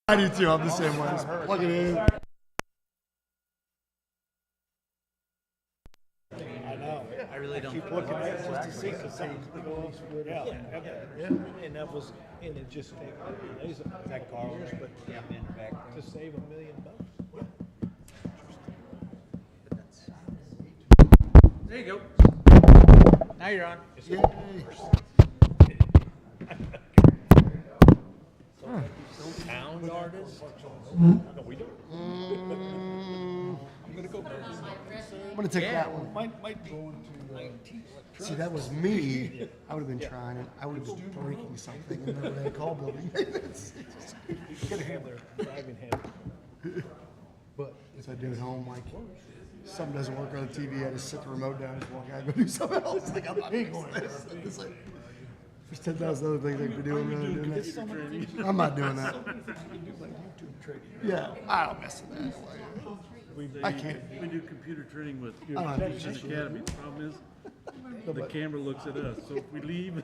I do too. I'm the same way. Just plug it in. I know. I really don't. Keep looking at it just to see if something could go elsewhere. Yeah. And that was, and it just, these are that Carlos, but Yeah, man, back there. to save $1 million. There you go. Now you're on. Town artists? I'm gonna take that one. Might be. See, that was me. I would have been trying it. I would have been breaking something in the Red Call building. Get a handler, driving handler. But as I do at home, like, something doesn't work on the TV, I just set the remote down, just walk out and go do something else. Like, I'm not doing this. It's like, there's 10,000 other things I could be doing. Doing that. I'm not doing that. Yeah, I don't mess with that. I can't. We do computer training with I don't have to Teachers shit. Academy. The problem is, the camera looks at us, so if we leave.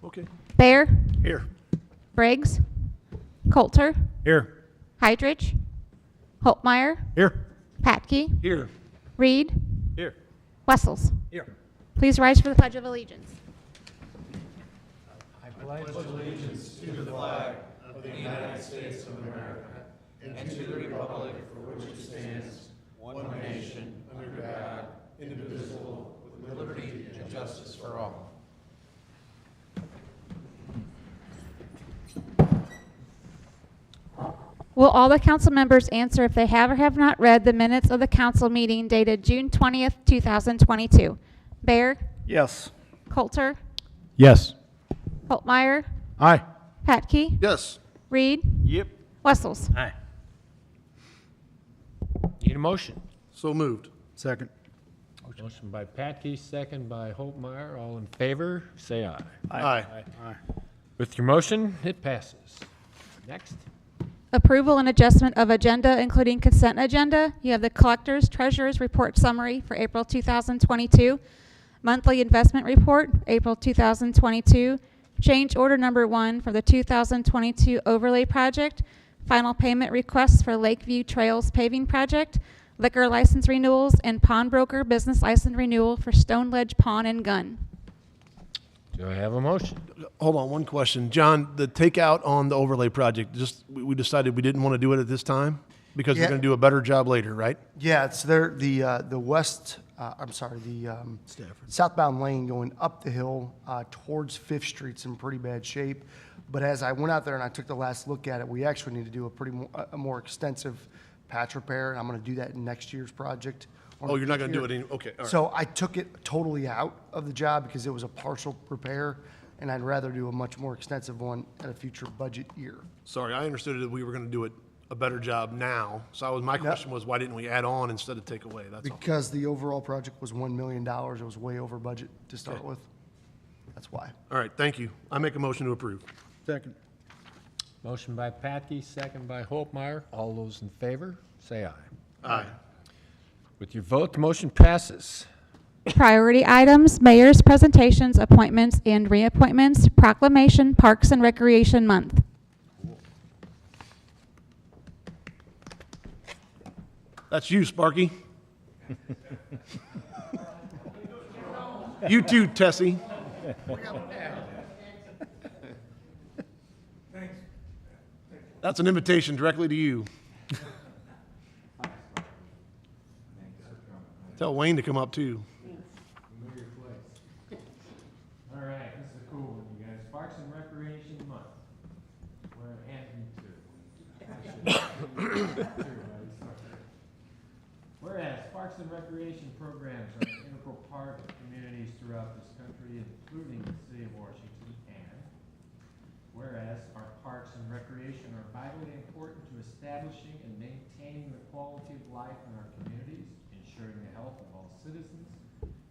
Okay. Bear, Here. Briggs, Coulter, Here. Hydrich, Holtmeyer, Here. Patke, Here. Reed, Here. Wessels. Here. Please rise for the Pledge of Allegiance. Will all the council members answer if they have or have not read the minutes of the council meeting dated June 20th, 2022? Bear, Yes. Coulter, Yes. Holtmeyer, Aye. Patke, Yes. Reed, Yep. Wessels. Aye. Need a motion? So moved. Second. Motion by Patke, second by Holtmeyer. All in favor, say aye. Aye. With your motion, it passes. Next. Approval and adjustment of agenda, including consent agenda. You have the collector's treasurer's report summary for April 2022, monthly investment report, April 2022, change order number 1 for the 2022 overlay project, final payment requests for Lakeview Trails paving project, liquor license renewals, and pawnbroker business license renewal for Stone Ledge Pawn and Gun. Do I have a motion? Hold on, one question. John, the takeout on the overlay project, we decided we didn't want to do it at this time because we're Yeah. going to do a better job later, right? Yeah, it's there, the west, southbound lane going up the hill towards Fifth Street's in pretty bad shape. But as I went out there and I took the last look at it, we actually need to do a more extensive patch repair, and I'm going to do that in next year's project. Oh, you're not going to do it okay, all right. So I took it totally out of the job because it was a partial repair, and I'd rather do a much more extensive one at a future budget year. Sorry, I understood that we were gonna do it a better job now. So my question was, why didn't we add on instead of take away? That's all. Because the overall project was $1 million, it was way over budget to start with. That's why. All right, thank you. I make a motion to approve. Second. Motion by Patke, second by Holtmeyer. All those in favor, say aye. Aye. With your vote, the motion passes. Priority items, mayor's presentations, appointments, and reappointments, proclamation, Parks and Recreation Month. That's you, Sparky. You too, Tessie. That's an invitation directly to you. Tell Wayne to come up too. All right, this is a cool one, you guys. Parks and Recreation Month. Where Anthony too. Whereas Parks and Recreation programs are an integral part of communities throughout this country, including the city of Washington, and whereas our parks and recreation are vitally important to establishing and maintaining the quality of life in our communities, ensuring the health of all citizens,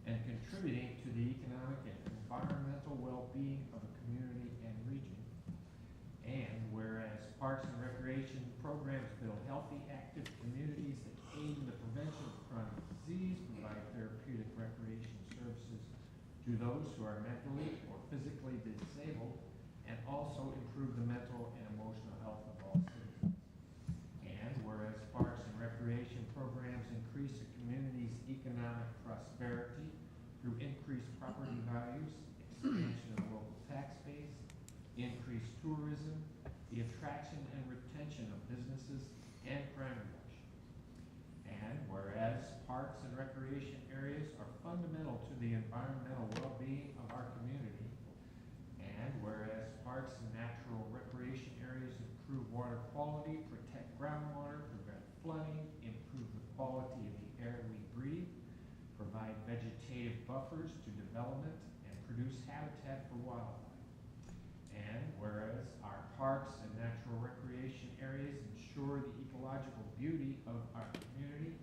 and contributing to the economic and environmental well-being of a community and region. And whereas parks and recreation programs build healthy, active communities that aid in the prevention of chronic disease, provide therapeutic recreation services to those who are mentally or physically disabled, and also improve the mental and emotional health of all citizens. And whereas parks and recreation programs increase a community's economic prosperity through increased property values, expansion of the local tax base, increased tourism, the attraction and retention of businesses, and crime reduction. And whereas parks and recreation areas are fundamental to the environmental well-being of our community, and whereas parks and natural recreation areas improve water quality, protect groundwater, prevent flooding, improve the quality of the air we breathe, provide vegetative buffers to development, and produce habitat for wildlife. And whereas our parks and natural recreation areas ensure the ecological beauty of our community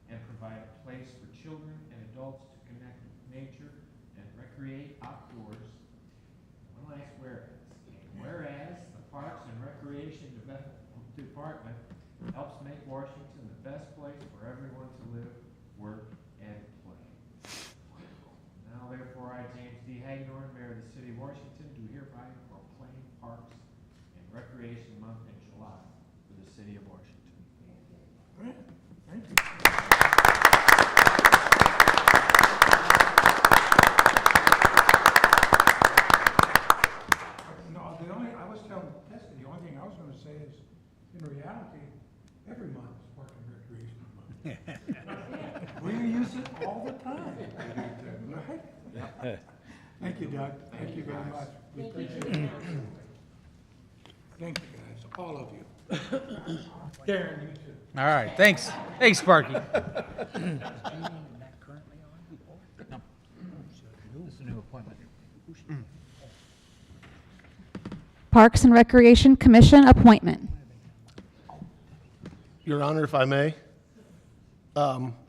and provide a place for children and adults to connect with nature and recreate outdoors. One last whereas. And whereas the Parks and Recreation Department helps make Washington the best place for everyone to live, work, and play. Now therefore, I, James D. Hagedorn, Mayor of the City of Washington, do hereby proclaim Parks and Recreation Month in July for the City of Washington. Thank you. No, I was telling Tessa, the only thing I was gonna say is, in reality, every month is Park and Recreation Month. We use it all the time, right? Thank you, Doug. Thank you very much. We appreciate it. Thank you, guys, all of you. Darren, you too. All right, thanks. Thanks, Sparky. This is a new appointment. Parks and Recreation Commission appointment. Your Honor, if I may.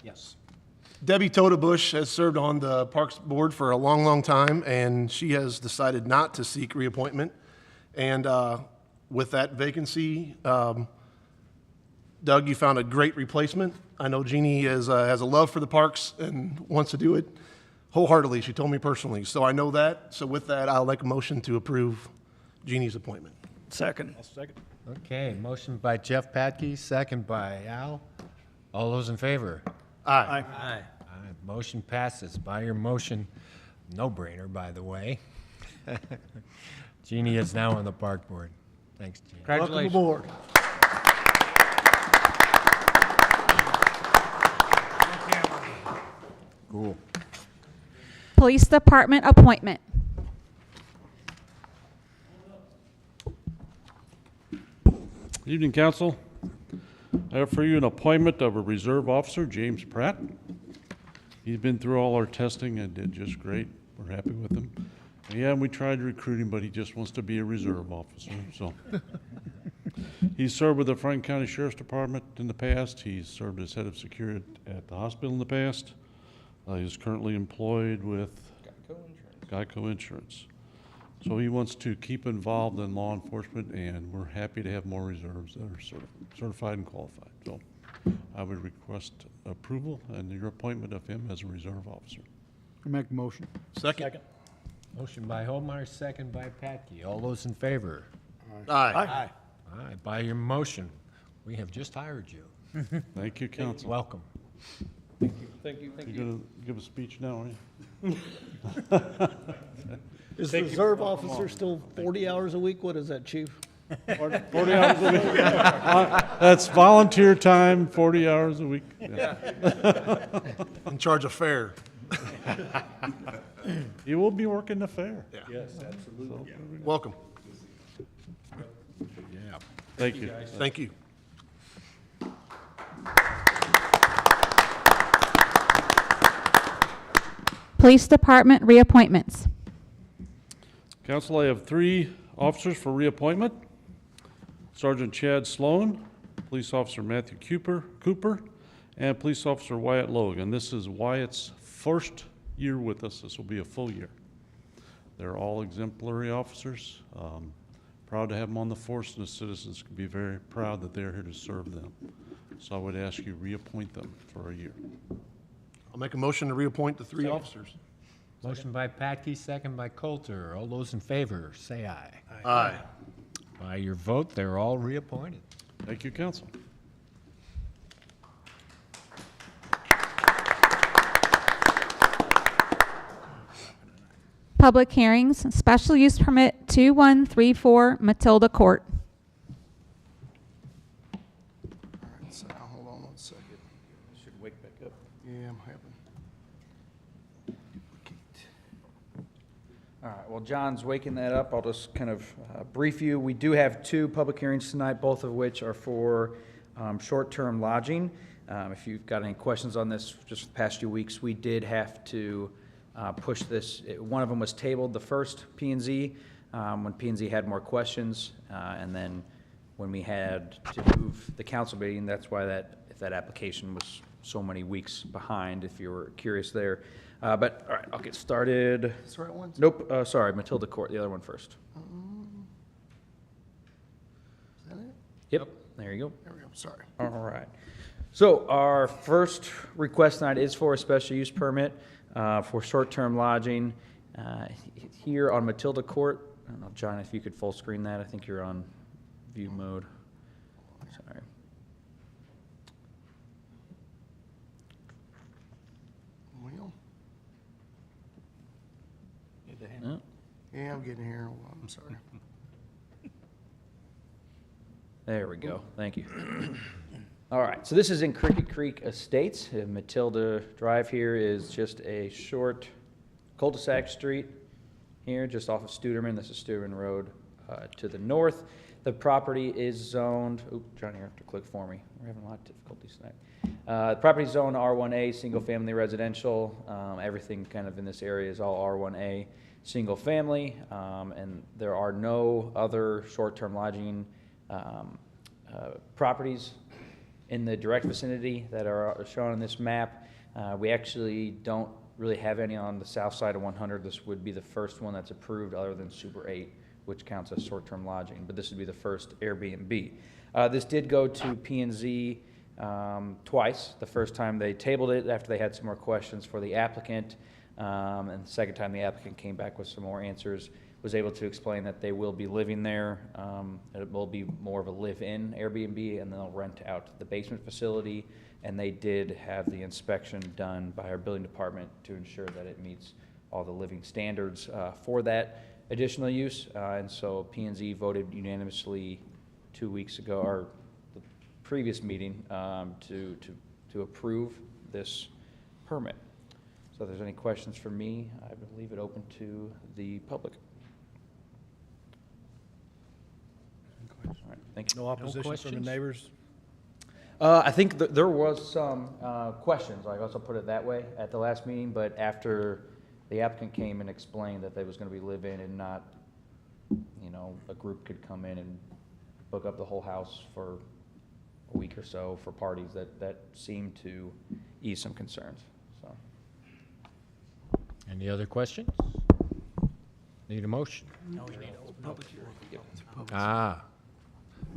Yes. Debbie Tota Bush has served on the Parks Board for a long, long time, and she has decided not to seek reappointment. And with that vacancy, Doug, you found a great replacement. I know Jeannie has a love for the parks and wants to do it wholeheartedly. She told me personally. So I know that. So with that, I'll make a motion to approve Jeannie's appointment. Second. Okay, motion by Jeff Patke, second by Al. All those in favor? Aye. Aye. Motion passes. By your motion, no-brainer, by the way. Jeannie is now on the Park Board. Thanks, Jeannie. Welcome Congratulations. aboard. Cool. Police Department appointment. Good evening, council. I have for you an appointment of a reserve officer, James Pratt. He's been through all our testing and did just great. We're happy with him. Yeah, we tried recruiting, but he just wants to be a reserve officer, so. He's served with the Franklin County Sheriff's Department in the past. He's served as head of security at the hospital in the past. He's currently employed with Geico Insurance. So he wants to keep involved in law enforcement, and we're happy to have more reserves that are certified and qualified. So I would request approval and your appointment of him as a reserve officer. Make a motion. Second. Motion by Holmeyer, second by Patke. All those in favor? Aye. Aye, by your motion, we have just hired you. Thank you, council. Welcome. Thank you. You gonna give a speech now, are you? Is the reserve officer still 40 hours a week? What is that, chief? 40 hours a week. That's volunteer time, 40 hours a week. Yeah. In charge of fair. You will be working the fair. Yes, absolutely. Welcome. Yeah. Thank you. Thank you. Police Department reappointments. Council, I have 3 officers for reappointment. Sergeant Chad Sloan, Police Officer Matthew Cooper, and Police Officer Wyatt Logan. This is Wyatt's first year with us. This will be a full year. They're all exemplary officers. Proud to have them on the force, and the citizens can be very proud that they're here to serve them. So I would ask you reappoint them for a year. I'll make a motion to reappoint the 3 officers. Motion by Patke, second by Coulter. All those in favor, say aye. Aye. By your vote, they're all reappointed. Thank you, council. Public hearings, special use permit 2134 Matilda Court. All right, so hold on 1 second. Should wake back up. Yeah, I'm having. All right, well, John's waking that up. I'll just kind of brief you. We do have 2 public hearings tonight, both of which are for short-term lodging. If you've got any questions on this, just the past few weeks, we did have to push this. One of them was tabled, the first P&Z, when P&Z had more questions, and then when we had to move the council meeting, that's why if that application was so many weeks behind, if you were curious there. But, all right, I'll get started. That's the right one? Nope, sorry, Matilda Court, the other one first. Is that it? Yep, there you go. There we go, sorry. All right. So our first request tonight is for a special use permit for short-term lodging here on Matilda Court. I don't know, John, if you could full screen that. I think you're on view mode. Sorry. Well, Oh, yeah, I'm getting here. Hold on, I'm sorry. there we go. Thank you. All right, so this is in Cricket Creek Estates. Matilda Drive here is just a short cul-de-sac street here, just off of Studerman. This is Studerman Road to the north. The property is zoned, John, you have to click for me. We're having a lot of difficulties tonight. The property is zoned R1A, single-family residential. Everything kind of in this area is all R1A, single-family, and there are no other short-term lodging properties in the direct vicinity that are shown on this map. We actually don't really have any on the south side of 100. This would be the first one that's approved other than Super 8, which counts as short-term lodging, but this would be the first Airbnb. This did go to P&Z twice. The first time they tabled it after they had some more questions for the applicant, and the second time the applicant came back with some more answers, was able to explain that they will be living there. It will be more of a live-in Airbnb, and they'll rent out the basement facility. And they did have the inspection done by our building department to ensure that it meets all the living standards for that additional use. And so P&Z voted unanimously 2 weeks ago, or the previous meeting, to approve this permit. So if there's any questions for me, I would leave it open to the public. All right, thank you. No opposition from the neighbors? I think there was some questions, I also put it that way, at the last meeting, but after The applicant came and explained that they was gonna be live-in and not, a group could come in and book up the whole house for a week or so for parties. That seemed to ease some concerns, so. Any other questions? Need a motion? Ah.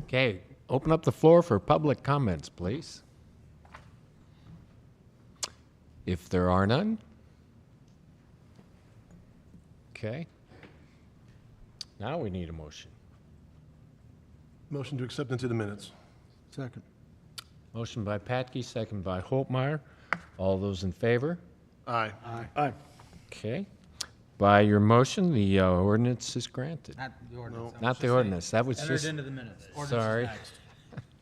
Okay, open up the floor for public comments, please. If there are none. Okay. Now we need a motion. Motion to accept into the minutes. Second. Motion by Patke, second by Holtmeyer. All those in favor? Aye. Aye. Okay. By your motion, the ordinance is granted. Not the ordinance. Not the ordinance, that was Entered just, into the minutes. Ordinance is sorry. next.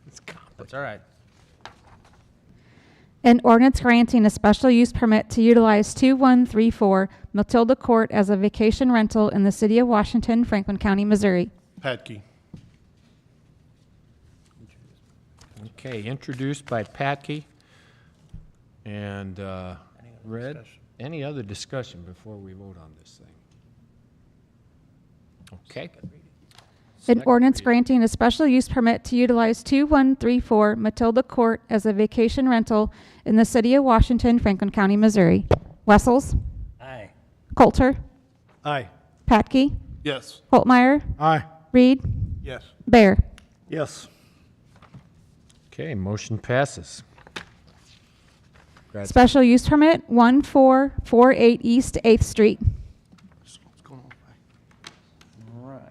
It's complicated. That's all right. An ordinance granting a special use permit to utilize 2134 Matilda Court as a vacation rental in the city of Washington, Franklin County, Missouri. Patke. Okay, introduced by Patke and read. Any other discussion before we vote on this thing? Okay. An Second ordinance reading. granting a special use permit to utilize 2134 Matilda Court as a vacation rental in the city of Washington, Franklin County, Missouri. Wessels, Aye. Coulter, Aye. Patke, Yes. Holtmeyer, Aye. Reed, Yes. Bear. Yes. Okay, motion passes. Congrats. Special use permit 1448 East 8th Street. What's going on? All right.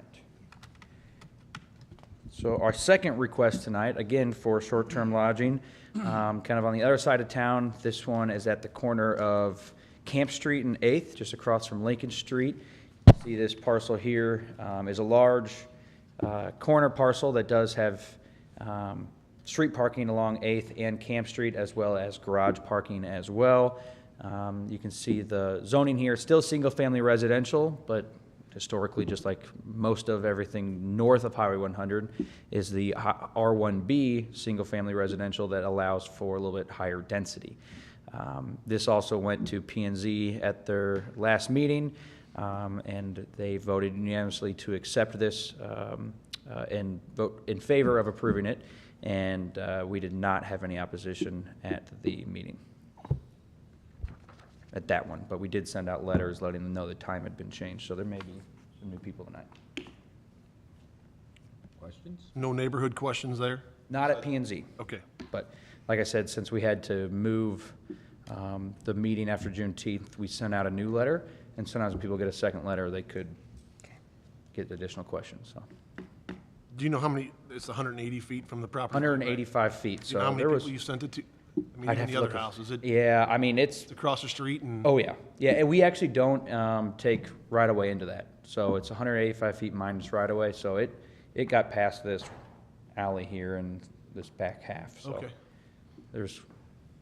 So our second request tonight, again for short-term lodging, kind of on the other side of town. This one is at the corner of Camp Street and 8th, just across from Lincoln Street. See this parcel here is a large corner parcel that does have street parking along 8th and Camp Street, as well as garage parking as well. You can see the zoning here, still single-family residential, but historically, just like most of everything north of Highway 100, is the R1B single-family residential that allows for a little bit higher density. This also went to P&Z at their last meeting, and they voted unanimously to accept this and vote in favor of approving it. And we did not have any opposition at the meeting, at that one. But we did send out letters letting them know the time had been changed, so there may be some new people tonight. Questions? No neighborhood questions there? Not at P&Z, Okay. but like I said, since we had to move the meeting after Juneteenth, we sent out a new letter, and sometimes when people get a second letter, they could get additional questions, so. Do you know how many, it's 180 feet from the property? line, right? 185 feet, Do you know so how many there was. people you sent it to? I mean, I'd have any to other look at- house? Is it Yeah, I mean, it's across the street and? Oh, yeah. Yeah, and we actually don't take right-of-way into that. So it's 185 feet minus right-of-way, so it got past this alley here and this back half, so. Okay. There's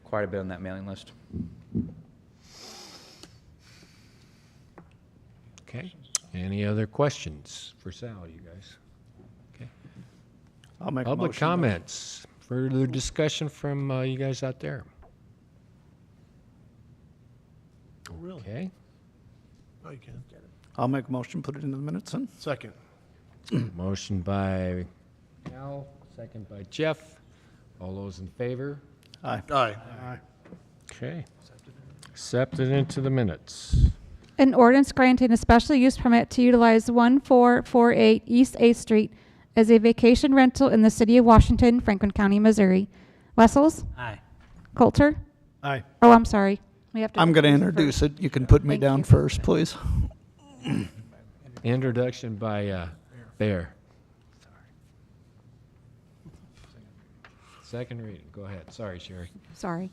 quite a bit on that mailing list. Okay. Any other questions for Sal, you guys? Okay. I'll make a Public motion. comments. Further discussion from you guys out there? Oh, really? Okay. Oh, you can. I'll make a motion, put it into the minutes then. Second. Motion by Al, second by Jeff. All those in favor? Aye. Aye. Okay. Accepted into the minutes. An ordinance granting a special use permit to utilize 1448 East 8th Street as a vacation rental in the city of Washington, Franklin County, Missouri. Wessels, Aye. Coulter. Aye. Oh, I'm sorry. We have to. I'm going to introduce introduce it. You can put me Thank down you. first, please. Introduction by Bear. Second reading. Go ahead. Sorry, Sherry. Sorry.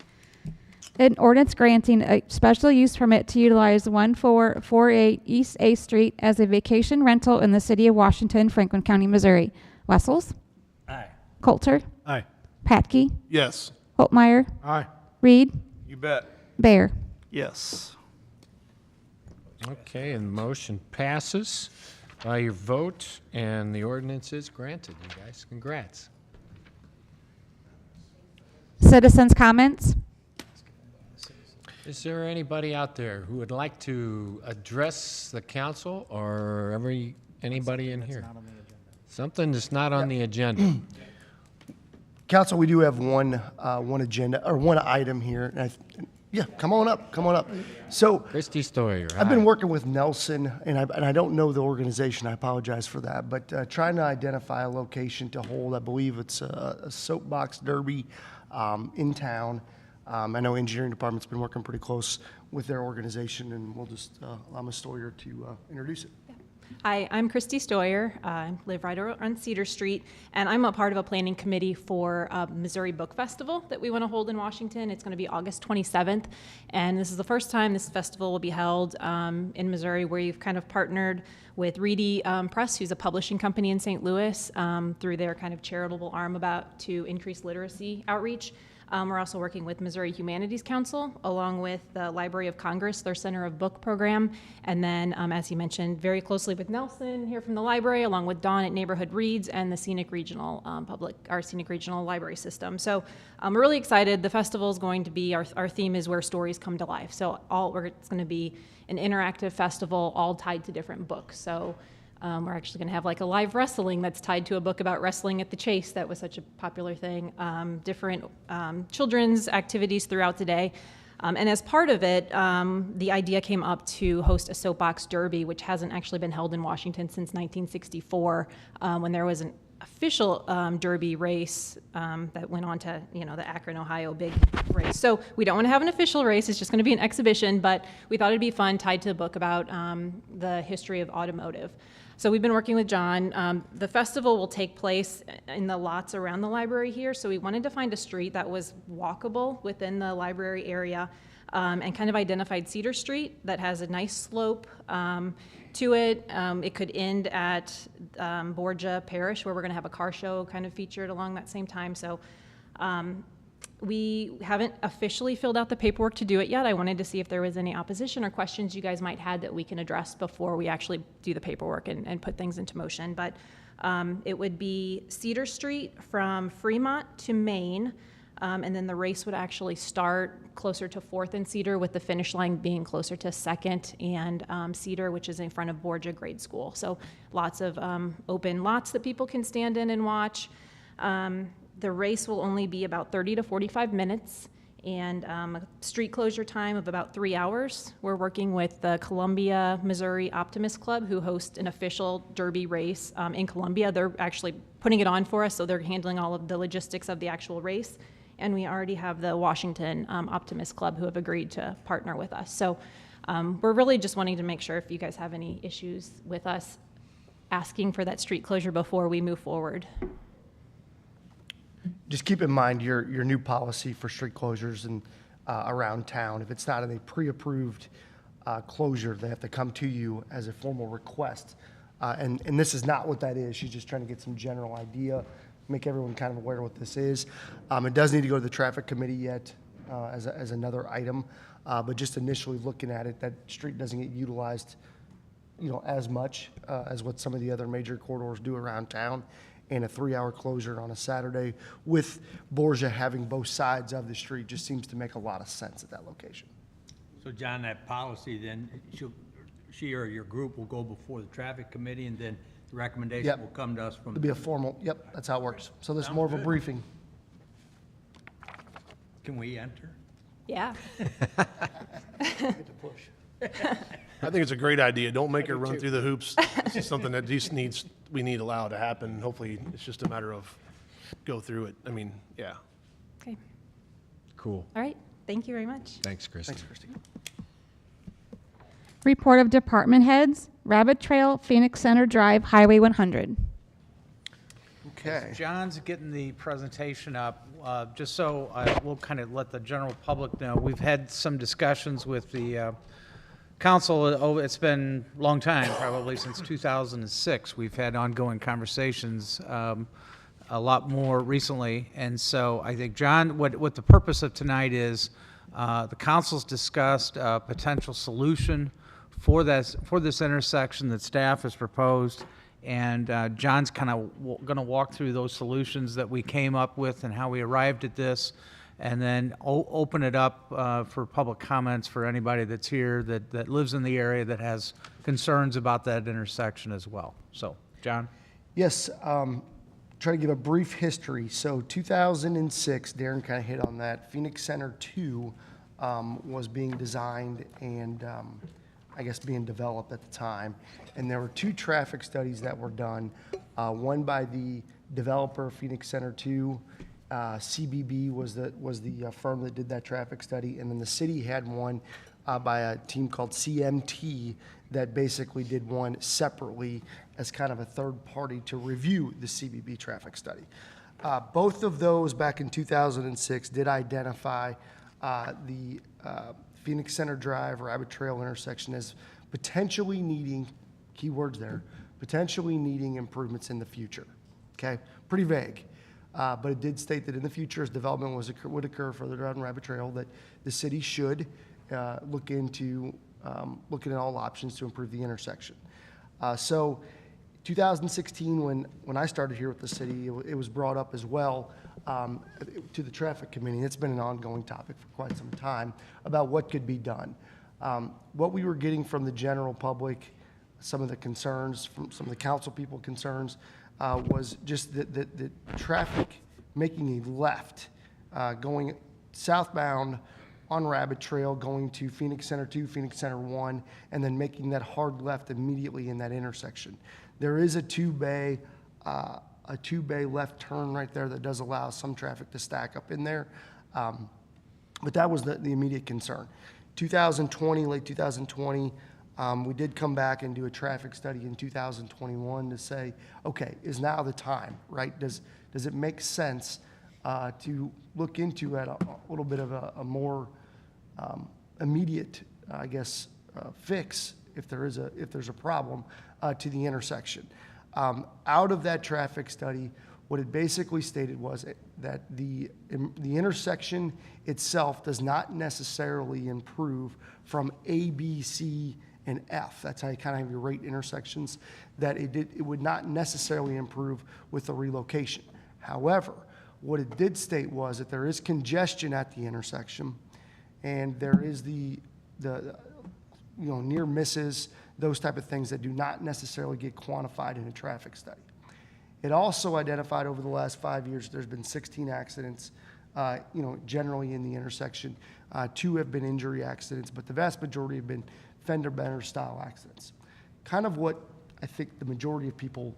An ordinance granting a special use permit to utilize 1448 East 8th Street as a vacation rental in the city of Washington, Franklin County, Missouri. Wessels, Aye. Coulter, Aye. Patke, Yes. Holtmeyer, Aye. Reed, You bet. Bear. Yes. Okay, and the motion passes by your vote, and the ordinance is granted, you guys. Congrats. Citizens' comments. Is there anybody out there who would like to address the council or anybody in here? Something that's not on the agenda. Council, we do have one agenda, or one item here. Yeah, come on up. So Christy Stoyer. I've been hi. working with Nelson, and I don't know the organization, I apologize for that, but trying to identify a location to hold, I believe it's a soapbox derby in town. I know engineering department's been working pretty close with their organization, and we'll just allow Ms. Stoyer to introduce it. Hi, I'm Christy Stoyer. I live right on Cedar Street, and I'm a part of a planning committee for Missouri Book Festival that we want to hold in Washington. It's going to be August 27th, and this is the first time this festival will be held in Missouri, where you've kind of partnered with Reedy Press, who's a publishing company in St. Louis, through their kind of charitable arm to increase literacy outreach. We're also working with Missouri Humanities Council, along with the Library of Congress, their Center of Book program, and then, as you mentioned, very closely with Nelson here from the library, along with Dawn at Neighborhood Reads and the Scenic Regional Scenic Regional Library System. So we're really excited. The festival is going to be, our theme is where stories come to life. So it's going to be an interactive festival, all tied to different books. So we're actually going to have like a live wrestling that's tied to a book about wrestling at the Chase. That was such a popular thing. Different children's activities throughout the day. And as part of it, the idea came up to host a soapbox derby, which hasn't actually been held in Washington since 1964, when there was an official derby race that went on to, the Akron, Ohio big race. So we don't want to have an official race. It's just going to be an exhibition, but we thought it'd be fun tied to a book about the history of automotive. So we've been working with John. The festival will take place in the lots around the library here. So we wanted to find a street that was walkable within the library area, and kind of identified Cedar Street that has a nice slope to it. It could end at Borgia Parish, where we're going to have a car show kind of featured along that same time. So we haven't officially filled out the paperwork to do it yet. I wanted to see if there was any opposition or questions you guys might have that we can address before we actually do the paperwork and put things into motion. But it would be Cedar Street from Fremont to Maine, and then the race would actually start closer to 4th and Cedar, with the finish line being closer to 2nd and Cedar, which is in front of Borgia Grade School. So lots of open lots that people can stand in and watch. The race will only be about 30 to 45 minutes, and a street closure time of about 3 hours. We're working with the Columbia, Missouri Optimist Club, who host an official derby race in Columbia. They're actually putting it on for us, so they're handling all of the logistics of the actual race. And we already have the Washington Optimist Club, who have agreed to partner with us. So we're really just wanting to make sure if you guys have any issues with us asking for that street closure before we move forward. Just keep in mind your new policy for street closures and around town. If it's not in a pre-approved closure, they have to come to you as a formal request. And this is not what that is. She's just trying to get some general idea, make everyone kind of aware of what this is. It does need to go to the traffic committee yet as another item, but just initially looking at it, that street doesn't get utilized, as much as what some of the other major corridors do around town. And a 3-hour closure on a Saturday with Borgia having both sides of the street just seems to make a lot of sense at that location. So John, that policy then, she or your group will go before the traffic committee, and then the recommendation Yep. will come to us from. It'll be a formal, yep, that's how it works. So this is more of a briefing. Can we enter? Yeah. Get to push. I think it's a great idea. Don't make her run through the hoops. This is something that just we need allowed to happen. Hopefully, it's just a matter of go through it. I mean, yeah. Okay. Cool. All right. Thank you very much. Thanks, Christy. Thanks, Christy. Report of department heads, Rabbit Trail, Phoenix Center Drive, Highway 100. Okay. John's getting the presentation up, just so we'll kind of let the general public know. We've had some discussions with the council. It's been a long time, probably since 2006. We've had ongoing conversations, a lot more recently. And so I think, John, what the purpose of tonight is, the council's discussed a potential solution for this intersection that staff has proposed. And John's kind of going to walk through those solutions that we came up with and how we arrived at this. and then open it up for public comments for anybody that's here that lives in the area that has concerns about that intersection as well. So, John? Yes, try to give a brief history. So 2006, Darren kind of hit on that. Phoenix Center 2 was being designed and I guess being developed at the time. And there were 2 traffic studies that were done, one by the developer, Phoenix Center 2. CBB was the firm that did that traffic study, and then the city had one by a team called CMT that basically did one separately as kind of a third party to review the CBB traffic study. Both of those back in 2006 did identify the Phoenix Center Drive Rabbit Trail intersection as potentially needing, keywords there, potentially needing improvements in the future. Okay, pretty vague. But it did state that in the future, as development would occur further down Rabbit Trail, that the city should look into looking at all options to improve the intersection. So 2016, when I started here with the city, it was brought up as well to the traffic committee. It's been an ongoing topic for quite some time about what could be done. What we were getting from the general public, some of the concerns, from some of the council people concerns, was just the traffic making a left, going southbound on Rabbit Trail, going to Phoenix Center 2, Phoenix Center 1, and then making that hard left immediately in that intersection. There is a two-bay left turn right there that does allow some traffic to stack up in there, but that was the immediate concern. 2020, late 2020, we did come back and do a traffic study in 2021 to say, okay, is now the time, right? Does it make sense to look into at a little bit of a more immediate, I guess, fix if there's a problem to the intersection? Out of that traffic study, what it basically stated was that the intersection itself does not necessarily improve from A, B, C, and F. That's how you kind of have your rate intersections, that it would not necessarily improve with the relocation. However, what it did state was that there is congestion at the intersection, and there is the near misses, those type of things that do not necessarily get quantified in a traffic study. It also identified over the last 5 years there's been 16 accidents, generally in the intersection. 2 have been injury accidents, but the vast majority have been fender bender style accidents. Kind of what I think the majority of people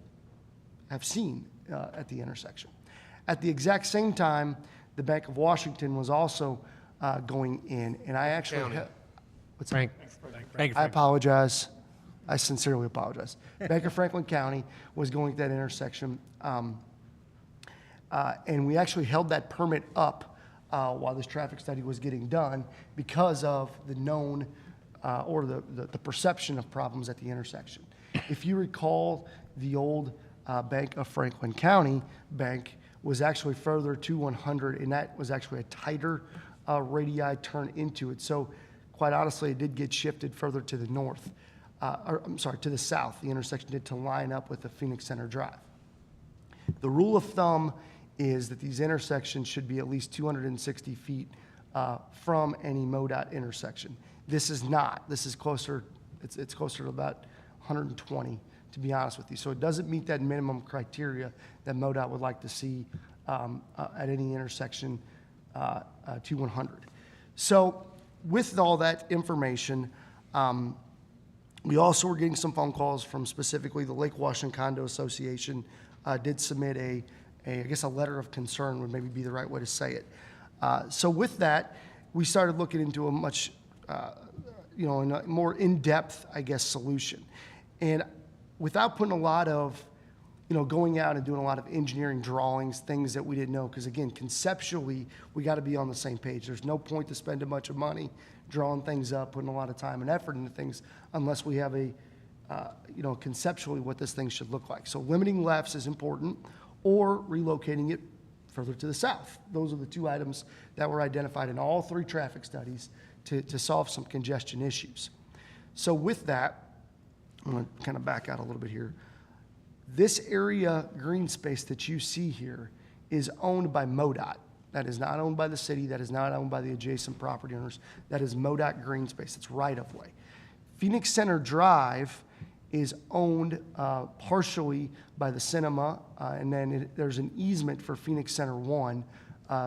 have seen at the intersection. At the exact same time, the Bank of Washington was also going in, and I actually what's that? I apologize. I sincerely apologize. Bank of Franklin County was going to that intersection, and we actually held that permit up while this traffic study was getting done because of the known or the perception of problems at the intersection. If you recall, the old Bank of Franklin County bank was actually further to 100, and that was actually a tighter radii turn into it. So quite honestly, it did get shifted further to the north, to the south. The intersection did to line up with the Phoenix Center Drive. The rule of thumb is that these intersections should be at least 260 feet from any MoDOT intersection. This is not. This is closer, it's closer to about 120, to be honest with you. So it doesn't meet that minimum criteria that MoDOT would like to see at any intersection to 100. So with all that information, we also were getting some phone calls from specifically the Lake Washington Condo Association did submit I guess a letter of concern would maybe be the right way to say it. So with that, we started looking into a much, in a more in-depth, I guess, solution. And without putting a lot of, going out and doing a lot of engineering drawings, things that we didn't know, because again, conceptually, we got to be on the same page. There's no point to spend a bunch of money drawing things up, putting a lot of time and effort into things, unless we have conceptually what this thing should look like. So limiting lefts is important, or relocating it further to the south. Those are the 2 items that were identified in all 3 traffic studies to solve some congestion issues. So with that, I'm going to kind of back out a little bit here. This area green space that you see here is owned by MoDOT. That is not owned by the city, that is not owned by the adjacent property owners. That is MoDOT green space, it's right-of-way. Phoenix Center Drive is owned partially by the cinema, and then there's an easement for Phoenix Center 1,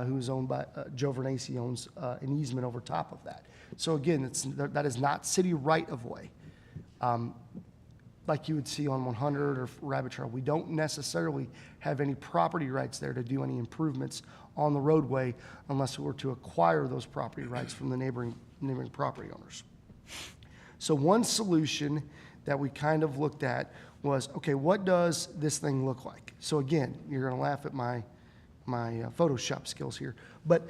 who's owned by, Joe Vernacci owns an easement over top of that. So again, that is not city right-of-way. Like you would see on 100 or Rabbit Trail. We don't necessarily have any property rights there to do any improvements on the roadway unless we were to acquire those property rights from the neighboring property owners. So one solution that we kind of looked at was, okay, what does this thing look like? So again, you're gonna laugh at my Photoshop skills here, but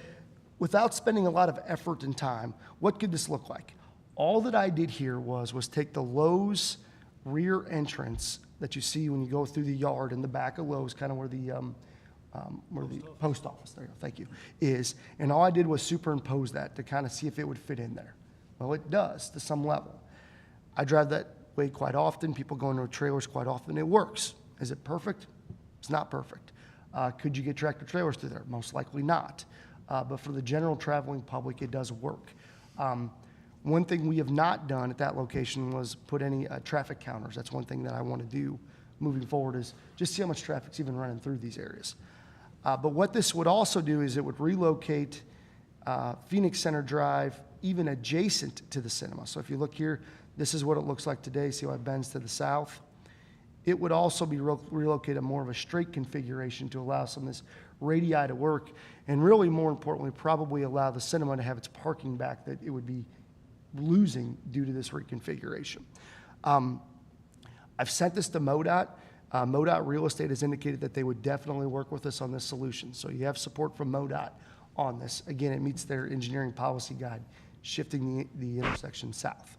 without spending a lot of effort and time, what could this look like? All that I did here was take the Lowe's rear entrance that you see when you go through the yard in the back of Lowe's, kind of where the post office, there you go, thank you, is, and all I did was superimpose that to kind of see if it would fit in there. Well, it does to some level. I drive that way quite often. People go into trailers quite often. It works. Is it perfect? It's not perfect. Could you get tractor trailers through there? Most likely not. But for the general traveling public, it does work. One thing we have not done at that location was put any traffic counters. That's one thing that I want to do moving forward, is just see how much traffic's even running through these areas. But what this would also do is it would relocate Phoenix Center Drive even adjacent to the cinema. So if you look here, this is what it looks like today. See how it bends to the south? It would also be relocated more of a straight configuration to allow some of this radii to work, and really more importantly, probably allow the cinema to have its parking back that it would be losing due to this reconfiguration. I've sent this to MoDOT. MoDOT Real Estate has indicated that they would definitely work with us on this solution. So you have support from MoDOT on this. Again, it meets their engineering policy guide, shifting the intersection south.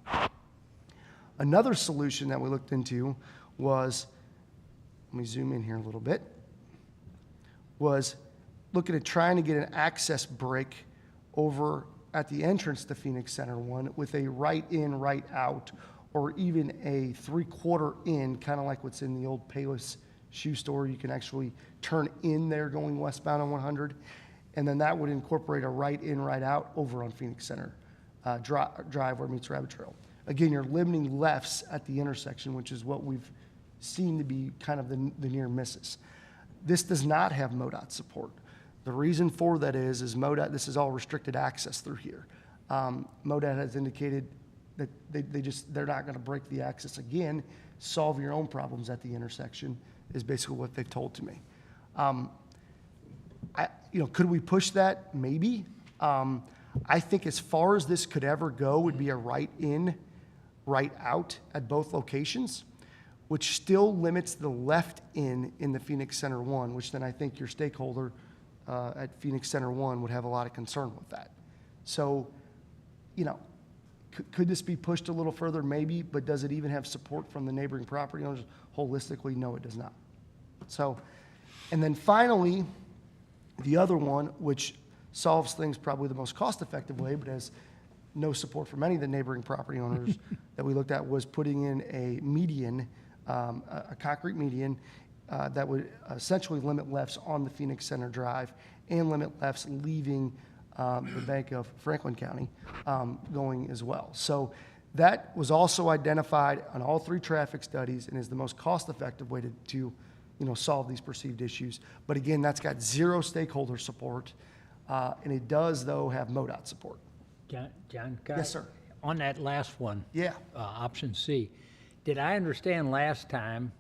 Another solution that we looked into was, let me zoom in here a little bit, was looking at trying to get an access break over at the entrance to Phoenix Center 1 with a right in, right out, or even a 3/4 in, kind of like what's in the old Payless shoe store. You can actually turn in there going westbound on 100, and then that would incorporate a right in, right out over on Phoenix Center Drive where it meets Rabbit Trail. Again, you're limiting lefts at the intersection, which is what we've seen to be kind of the near misses. This does not have MoDOT support. The reason for that is MoDOT, this is all restricted access through here. MoDOT has indicated that they're not gonna break the access again. Solve your own problems at the intersection is basically what they've told to me. Could we push that? Maybe. I think as far as this could ever go would be a right in, right out at both locations, which still limits the left in the Phoenix Center 1, which then I think your stakeholder at Phoenix Center 1 would have a lot of concern with that. So, could this be pushed a little further? Maybe, but does it even have support from the neighboring property owners holistically? No, it does not. So, and then finally, the other one, which solves things probably the most cost-effective way, but has no support from any of the neighboring property owners that we looked at, was putting in a median, a concrete median that would essentially limit lefts on the Phoenix Center Drive and limit lefts leaving the bank of Franklin County going as well. So that was also identified on all 3 traffic studies and is the most cost-effective way to solve these perceived issues. But again, that's got 0 stakeholder support, and it does, though, have MoDOT support. John, Yes, sir. On that last one, Yeah. option C, did I understand last time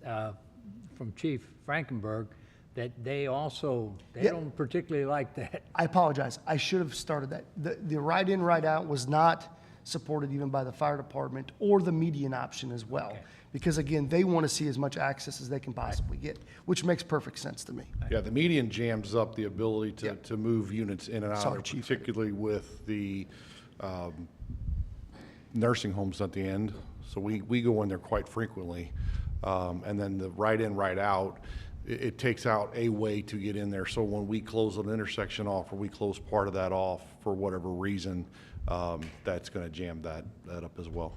from Chief Frankenberg that they don't particularly like that? I apologize. I should have started that. The right in, right out was not supported even by the fire department or the median option as well. Okay. Because again, they want to see as much access as they can possibly get, which makes perfect sense to me. Yeah, the median jams up the ability Yeah. to move units in and out, Sorry, Chief. particularly with the nursing homes at the end. So we go in there quite frequently. And then the right in, right out, it takes out a way to get in there. So when we close an intersection off or we close part of that off for whatever reason, that's going to jam that up as well.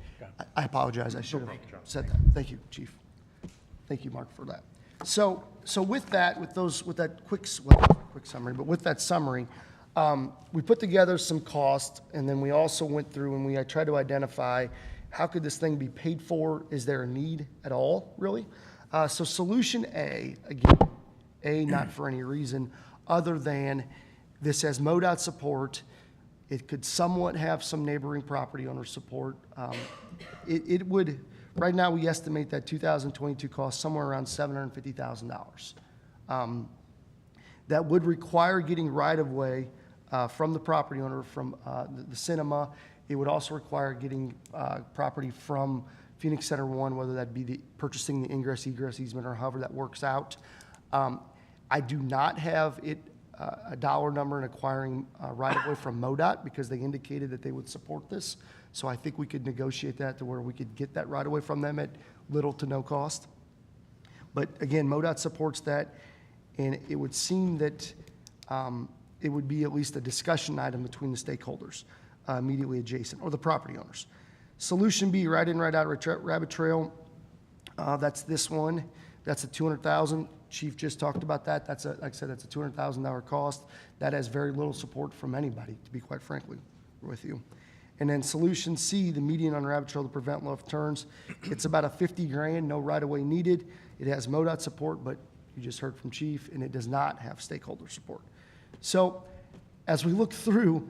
I apologize. I should have said that. Thank you, Chief. Thank you, Mark, for that. So with that, with that quick summary, but with that summary, we put together some costs, and then we also went through and I tried to identify how could this thing be paid for? Is there a need at all, really? So solution A, again, not for any reason other than this has MoDOT support. It could somewhat have some neighboring property owner support. It would, right now, we estimate that 2022 cost somewhere around $750,000. That would require getting right-of-way from the property owner, from the cinema. It would also require getting property from Phoenix Center 1, whether that be purchasing the ingress egress easement or however that works out. I do not have a dollar number in acquiring right-of-way from MoDOT because they indicated that they would support this. So I think we could negotiate that to where we could get that right-of-way from them at little to no cost. But again, MoDOT supports that, and it would seem that it would be at least a discussion item between the stakeholders immediately adjacent, or the property owners. Solution B, right in, right out rabbit trail. That's this one. That's a $200,000. Chief just talked about that. That's like I said, that's a $200,000 cost. That has very little support from anybody, to be quite frankly with you. And then solution C, the median on rabbit trail to prevent left turns. It's about a $50,000, no right-of-way needed. It has MoDOT support, but you just heard from Chief, and it does not have stakeholder support. So as we look through,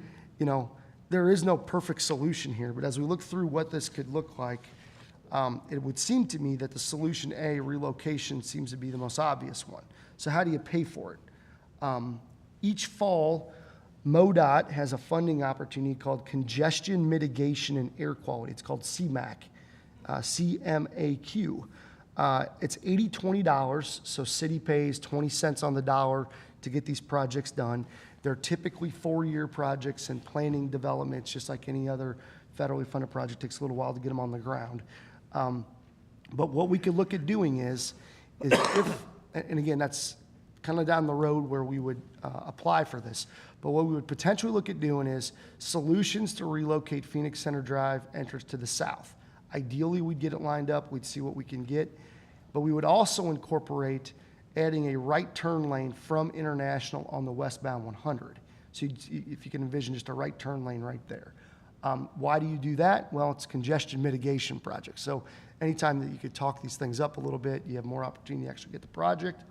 there is no perfect solution here, but as we look through what this could look like, it would seem to me that the solution A, relocation, seems to be the most obvious one. So how do you pay for it? Each fall, MoDOT has a funding opportunity called Congestion Mitigation and Air Quality. It's called CMAQ, C-M-A-Q. It's $80-$20, so city pays 20 cents on the dollar to get these projects done. They're typically 4-year projects, and planning development, just like any other federally funded project, takes a little while to get them on the ground. But what we could look at doing is if, and again, that's kind of down the road where we would apply for this, but what we would potentially look at doing is solutions to relocate Phoenix Center Drive entrance to the south. Ideally, we'd get it lined up, we'd see what we can get, but we would also incorporate adding a right turn lane from International on the westbound 100. So if you can envision just a right turn lane right there. Why do you do that? Well, it's a congestion mitigation project. So anytime that you could talk these things up a little bit, you have more opportunity to actually get the project.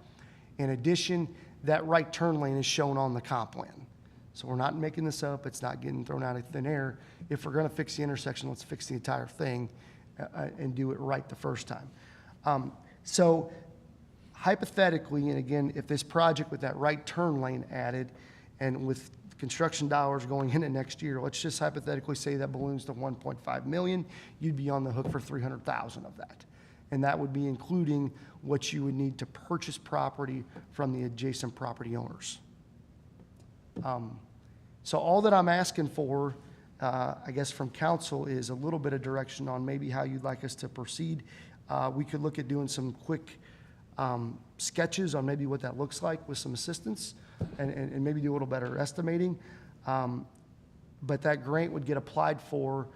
In addition, that right turn lane is shown on the comp plan. So we're not making this up. It's not getting thrown out of thin air. If we're going to fix the intersection, let's fix the entire thing and do it right the first time. So hypothetically, and again, if this project with that right turn lane added and with construction dollars going into next year, let's just hypothetically say that balloons to 1.5 million, you'd be on the hook for 300,000 of that. And that would be including what you would need to purchase property from the adjacent property owners. So all that I'm asking for, I guess from council, is a little bit of direction on maybe how you'd like us to proceed. We could look at doing some quick sketches on maybe what that looks like with some assistance and maybe do a little better estimating. But that grant would get applied for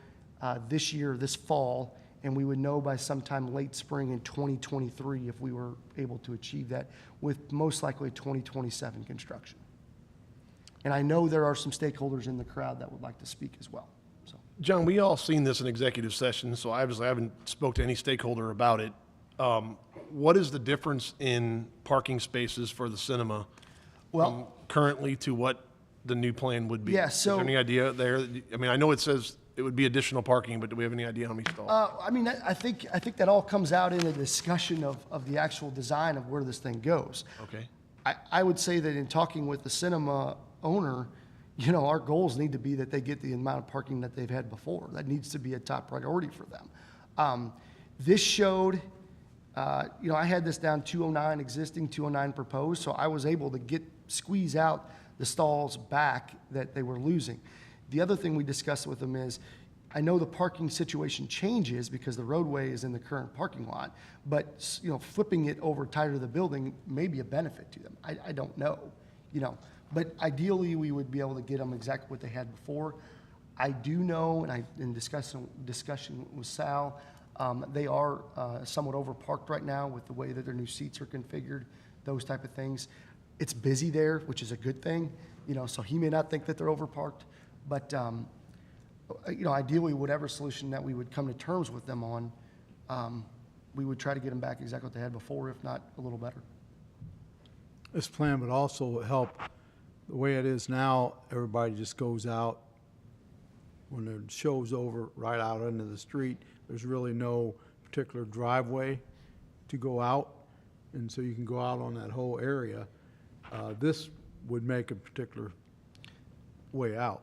this year, this fall, and we would know by sometime late spring in 2023 if we were able to achieve that with most likely 2027 construction. And I know there are some stakeholders in the crowd that would like to speak as well. So, John, we all seen this in executive session, so obviously I haven't spoke to any stakeholder about it. What is the difference in parking spaces for the cinema from currently to what the new plan would be? Yeah, Is so- there any idea there? I mean, I know it says it would be additional parking, but do we have any idea how many stalls? I mean, I think that all comes out in the discussion of the actual design of where this thing goes. Okay. I would say that in talking with the cinema owner, our goals need to be that they get the amount of parking that they've had before. That needs to be a top priority for them. This showed, I had this down 209 existing, 209 proposed, so I was able to squeeze out the stalls back that they were losing. The other thing we discussed with them is, I know the parking situation changes because the roadway is in the current parking lot, but flipping it over tighter to the building may be a benefit to them. I don't know, but ideally we would be able to get them exactly what they had before. I do know, and in discussion with Sal, They are somewhat overparked right now with the way that their new seats are configured, those type of things. It's busy there, which is a good thing, you know, so he may not think that they're overparked, but, you know, ideally, whatever solution that we would come to terms with them on, we would try to get them back exactly what they had before, if not a little better. This plan would also help, the way it is now, everybody just goes out when the show's over, right out into the street. There's really no particular driveway to go out, and so you can go out on that whole area. This would make a particular way out.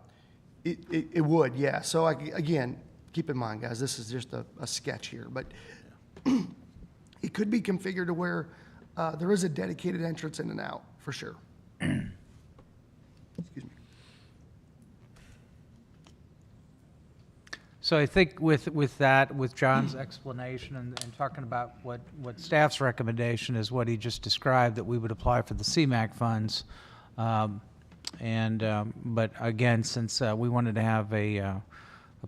It would, yeah. So again, keep in mind, guys, this is just a sketch here, but it could be configured to where there is a dedicated entrance in and out, for sure. Excuse me. So I think with that, with John's explanation and talking about what staff's recommendation is what he just described, that we would apply for the CMAQ funds. But again, since we wanted to have a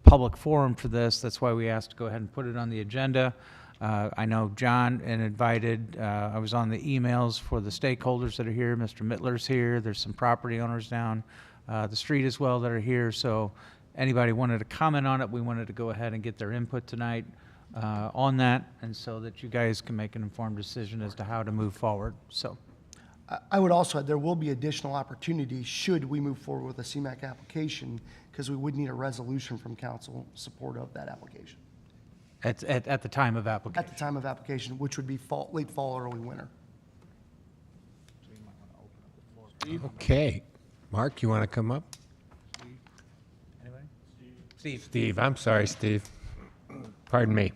public forum for this, that's why we asked to go ahead and put it on the agenda. I know John and invited, I was on the emails for the stakeholders that are here. Mr. Mittler's here. There's some property owners down the street as well that are here. So anybody wanted to comment on it, we wanted to go ahead and get their input tonight on that, and so that you guys can make an informed decision as to how to move forward. So I would also add, there will be additional opportunity should we move forward with a CMAQ application, because we would need a resolution from council support of that application. at the time of application. At the time of application, which would be late fall, early winter. Okay. Mark, you want to come up? Anybody? Steve. Steve, I'm sorry, Steve. Pardon me.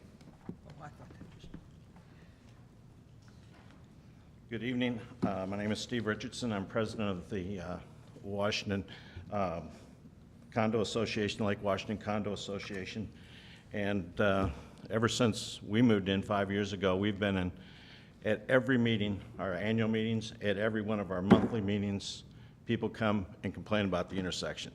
Good evening. My name is Steve Richardson. I'm president of the Washington Condo Association, Lake Washington Condo Association. And ever since we moved in 5 years ago, we've been in at every meeting, our annual meetings, at every one of our monthly meetings, people come and complain about the intersection.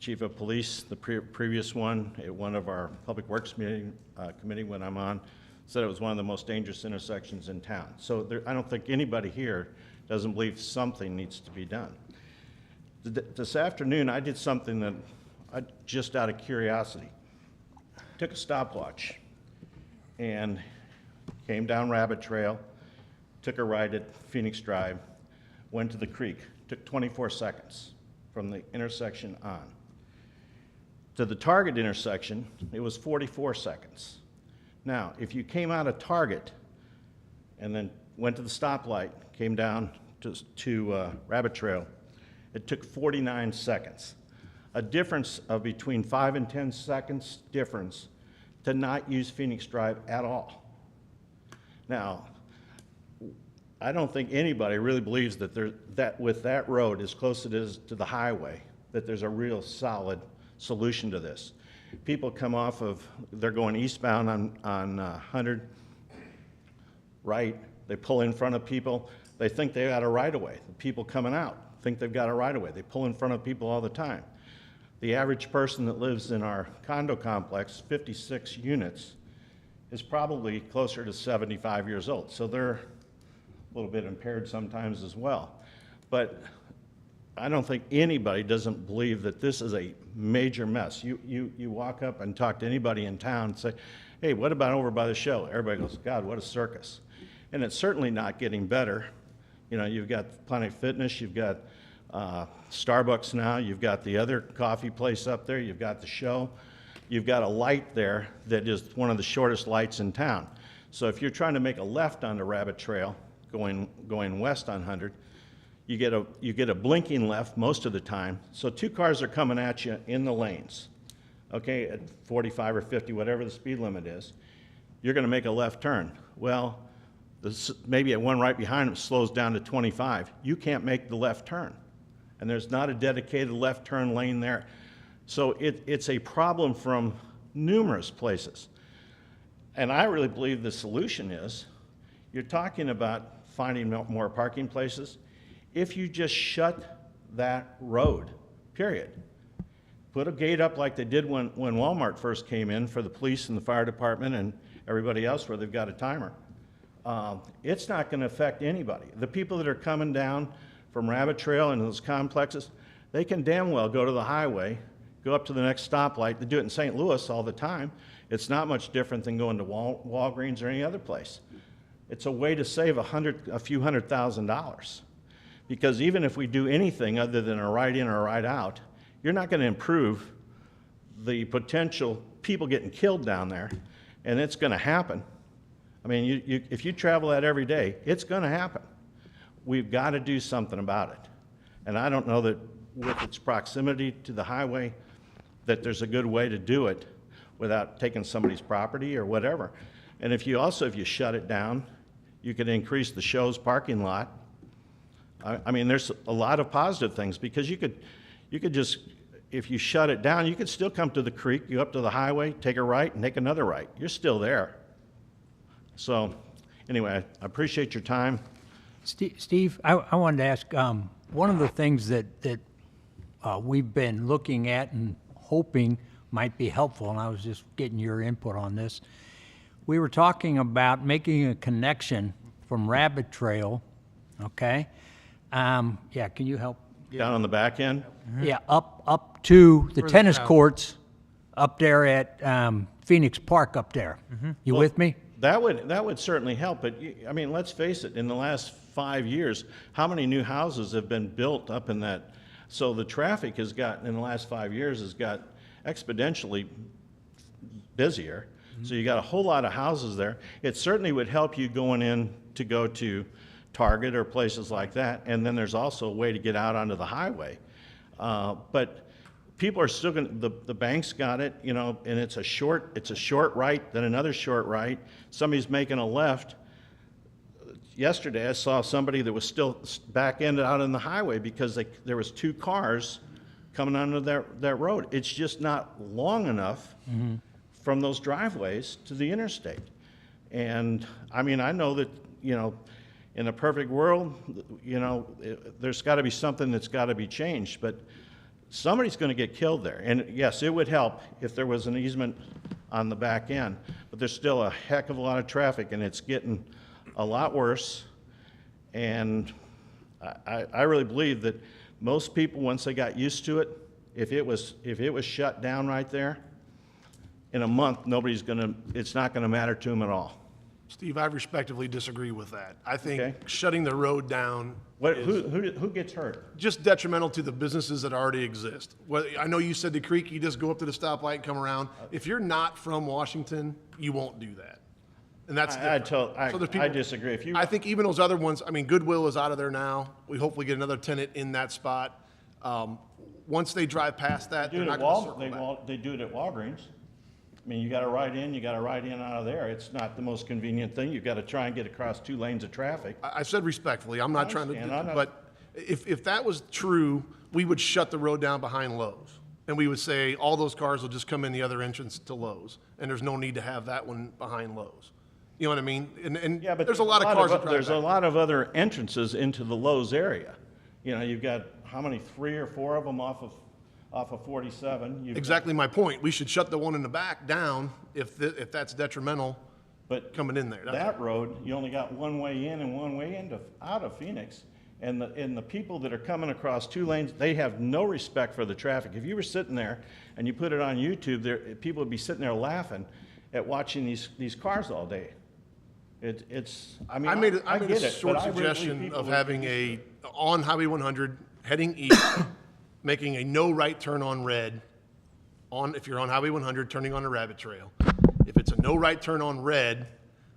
Chief of Police, the previous one, at one of our Public Works committee when I'm on, said it was one of the most dangerous intersections in town. So I don't think anybody here doesn't believe something needs to be done. This afternoon, I did something that just out of curiosity. Took a stopwatch and came down Rabbit Trail, took a right at Phoenix Drive, went to the creek. Took 24 seconds from the intersection on. To the Target intersection, it was 44 seconds. Now, if you came out of Target and then went to the stoplight, came down to Rabbit Trail, it took 49 seconds. A difference of between 5 and 10 seconds difference to not use Phoenix Drive at all. Now, I don't think anybody really believes that with that road as close as it is to the highway, that there's a real solid solution to this. People come off of, they're going eastbound on 100, right? They pull in front of people. They think they got a right-of-way. The people coming out think they've got a right-of-way. They pull in front of people all the time. The average person that lives in our condo complex, 56 units, is probably closer to 75 years old. So they're a little bit impaired sometimes as well. But I don't think anybody doesn't believe that this is a major mess. You walk up and talk to anybody in town and say, hey, what about over by the show? Everybody goes, God, what a circus. And it's certainly not getting better. You know, you've got Planet Fitness, you've got Starbucks now, you've got the other coffee place up there, you've got the show, you've got a light there that is one of the shortest lights in town. So if you're trying to make a left on the Rabbit Trail, going west on 100, you get a blinking left most of the time. So two cars are coming at you in the lanes, okay, at 45 or 50, whatever the speed limit is. You're going to make a left turn. Well, maybe one right behind them slows down to 25. You can't make the left turn, and there's not a dedicated left turn lane there. So it's a problem from numerous places. And I really believe the solution is, you're talking about finding more parking places. If you just shut that road, period, Put a gate up like they did when Walmart first came in for the police and the fire department and everybody else where they've got a timer. It's not going to affect anybody. The people that are coming down from Rabbit Trail and those complexes, they can damn well go to the highway, go up to the next stoplight. They do it in St. Louis all the time. It's not much different than going to Walgreens or any other place. It's a way to save a few $100,000. Because even if we do anything other than a ride in or a ride out, you're not going to improve the potential people getting killed down there, and it's going to happen. I mean, if you travel that every day, it's going to happen. We've got to do something about it. And I don't know that with its proximity to the highway, that there's a good way to do it without taking somebody's property or whatever. And if you shut it down, you could increase the show's parking lot. I mean, there's a lot of positive things because you could just, if you shut it down, you could still come to the creek, go up to the highway, take a right, and take another right. You're still there. So, anyway, I appreciate your time. Steve, I wanted to ask, one of the things that we've been looking at and hoping might be helpful, and I was just getting your input on this. We were talking about making a connection from Rabbit Trail, okay? Yeah, can you help? Down on the back end? Yeah, up to the Further tennis south. courts up there at Phoenix Park up there. You with me? That would certainly help, but I mean, let's face it, in the last 5 years, how many new houses have been built up in that? So the traffic has gotten, in the last 5 years, has got exponentially busier. So you got a whole lot of houses there. It certainly would help you going in to go to Target or places like that, and then there's also a way to get out onto the highway. But people are still going to, the bank's got it, you know, and it's a short right, then another short right. Somebody's making a left. Yesterday, I saw somebody that was still back-ended out on the highway because there was 2 cars coming onto that road. It's just not long enough from those driveways to the interstate. And, I mean, I know that, you know, in a perfect world, you know, there's got to be something that's got to be changed, but somebody's going to get killed there. And yes, it would help if there was an easement on the back end, but there's still a heck of a lot of traffic, and it's getting a lot worse. And I really believe that most people, once they got used to it, if it was shut down right there, in a month, it's not going to matter to them at all. Steve, I respectively disagree with that. I think Okay. shutting the road down is Who gets hurt? just detrimental to the businesses that already exist. Well, I know you said the creek, you just go up to the stoplight and come around. If you're not from Washington, you won't do that. And that's different. So there's people- I disagree. If you, I think even those other ones, I mean, Goodwill is out of there now. We hopefully get another tenant in that spot. Once they drive past that, do they're it not at going to circle back. they do it at Walgreens. I mean, you got to ride in, you got to ride in out of there. It's not the most convenient thing. You've got to try and get across 2 lanes of traffic. I said respectfully, I'm not trying to, understand. I'm not- but if that was true, we would shut the road down behind Lowe's. And we would say, all those cars will just come in the other entrance to Lowe's, and there's no need to have that one behind Lowe's. You know what I mean? And Yeah, but there's a lot of cars that drive There's a back. lot of other entrances into the Lowe's area. You know, you've got, how many, 3 or 4 of them off of 47? You've got- Exactly my point. We should shut the one in the back down if that's detrimental But coming in there. that road, you only got one way in and one way out of Phoenix. And the people that are coming across 2 lanes, they have no respect for the traffic. If you were sitting there and you put it on YouTube, people would be sitting there laughing at watching these cars all day. I mean, I made I a get it, short but I really believe suggestion people of would having be- on Highway 100, heading east, making a no right turn on red if you're on Highway 100, turning on the Rabbit Trail. If it's a no right turn on red,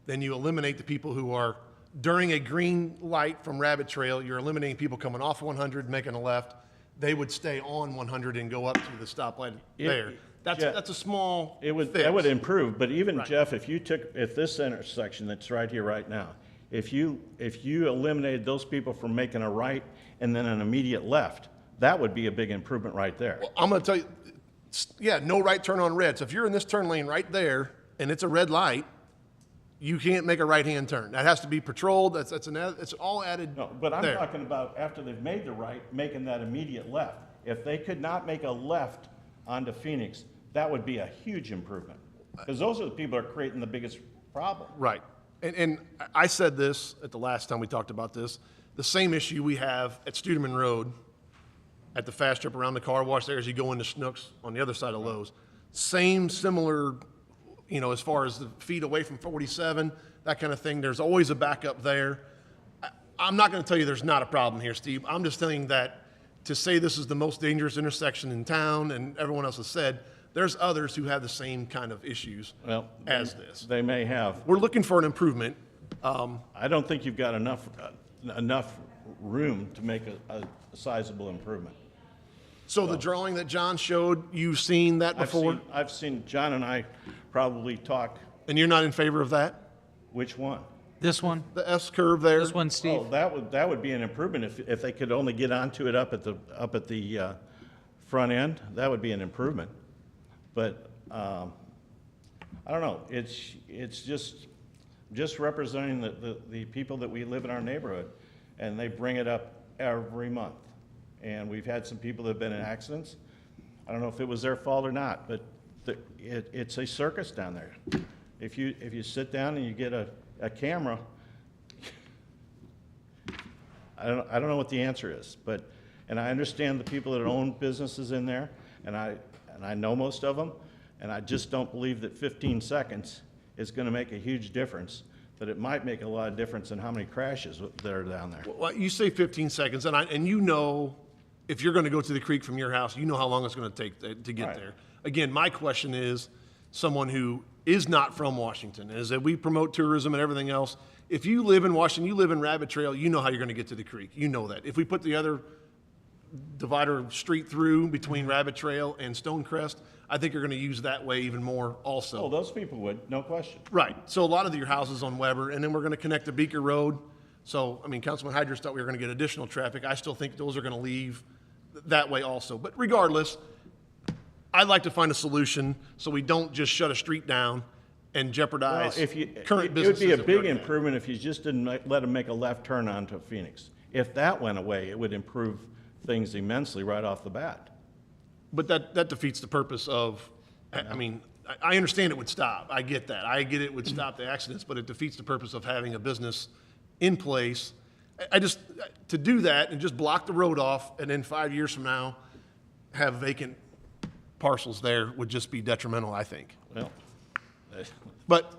then you eliminate the people who are, during a green light from Rabbit Trail, you're eliminating people coming off 100, making a left. They would stay on 100 and go up to the stoplight there. That's a small That would fix. improve, but even Right. Jeff, if this intersection that's right here, right now, if you eliminated those people from making a right and then an immediate left, that would be a big improvement right there. I'm going to tell you, yeah, no right turn on red. So if you're in this turn lane right there and it's a red light, you can't make a right-hand turn. That has to be patrolled. It's all added No, but I'm there. talking about after they've made the right, making that immediate left. If they could not make a left onto Phoenix, that would be a huge improvement. Because those are the people that are creating the biggest problem. Right. And I said this at the last time we talked about this, the same issue we have at Studeman Road, at the fast trip around the car wash there as you go into Schnucks on the other side of Lowe's. Same, similar, you know, as far as the feet away from 47, that kind of thing. There's always a backup there. I'm not going to tell you there's not a problem here, Steve. I'm just saying that to say this is the most dangerous intersection in town, and everyone else has said, there's others who have the same kind of issues as this. They may have. We're looking for an improvement. I don't think you've got enough room to make a sizable improvement. So the drawing that John showed, you've seen that before? I've seen, John and I probably talk. And you're not in favor of that? Which one? This one? The S curve there? This one, Steve? Oh, that would be an improvement if they could only get onto it up at the front end. That would be an improvement. But I don't know. It's just representing the people that we live in our neighborhood, and they bring it up every month. And we've had some people that have been in accidents. I don't know if it was their fault or not, but it's a circus down there. If you sit down and you get a camera, I don't know what the answer is, and I understand the people that own businesses in there, and I know most of them, and I just don't believe that 15 seconds is going to make a huge difference. That it might make a lot of difference in how many crashes that are down there. Well, you say 15 seconds, and you know, if you're going to go to the creek from your house, you know how long it's going to take to get Right. there. Again, my question is, someone who is not from Washington, is that we promote tourism and everything else. If you live in Washington, you live in Rabbit Trail, you know how you're going to get to the creek. You know that. If we put the other divider street through between Rabbit Trail and Stonecrest, I think you're going to use that way even more also. Oh, those people would, no question. Right. So a lot of your houses on Weber, and then we're going to connect to Beaker Road. So, I mean, Councilman Hydrus thought we were going to get additional traffic. I still think those are going to leave that way also. But regardless, I'd like to find a solution so we don't just shut a street down and jeopardize current businesses. It would be a that we big already have. improvement if you just didn't let them make a left turn onto Phoenix. If that went away, it would improve things immensely right off the bat. But that defeats the purpose of, I mean, I understand it would stop. I get that. I get it would stop the accidents, but it defeats the purpose of having a business in place. I just, to do that and just block the road off and then 5 years from now have vacant parcels there would just be detrimental, I think. Well, But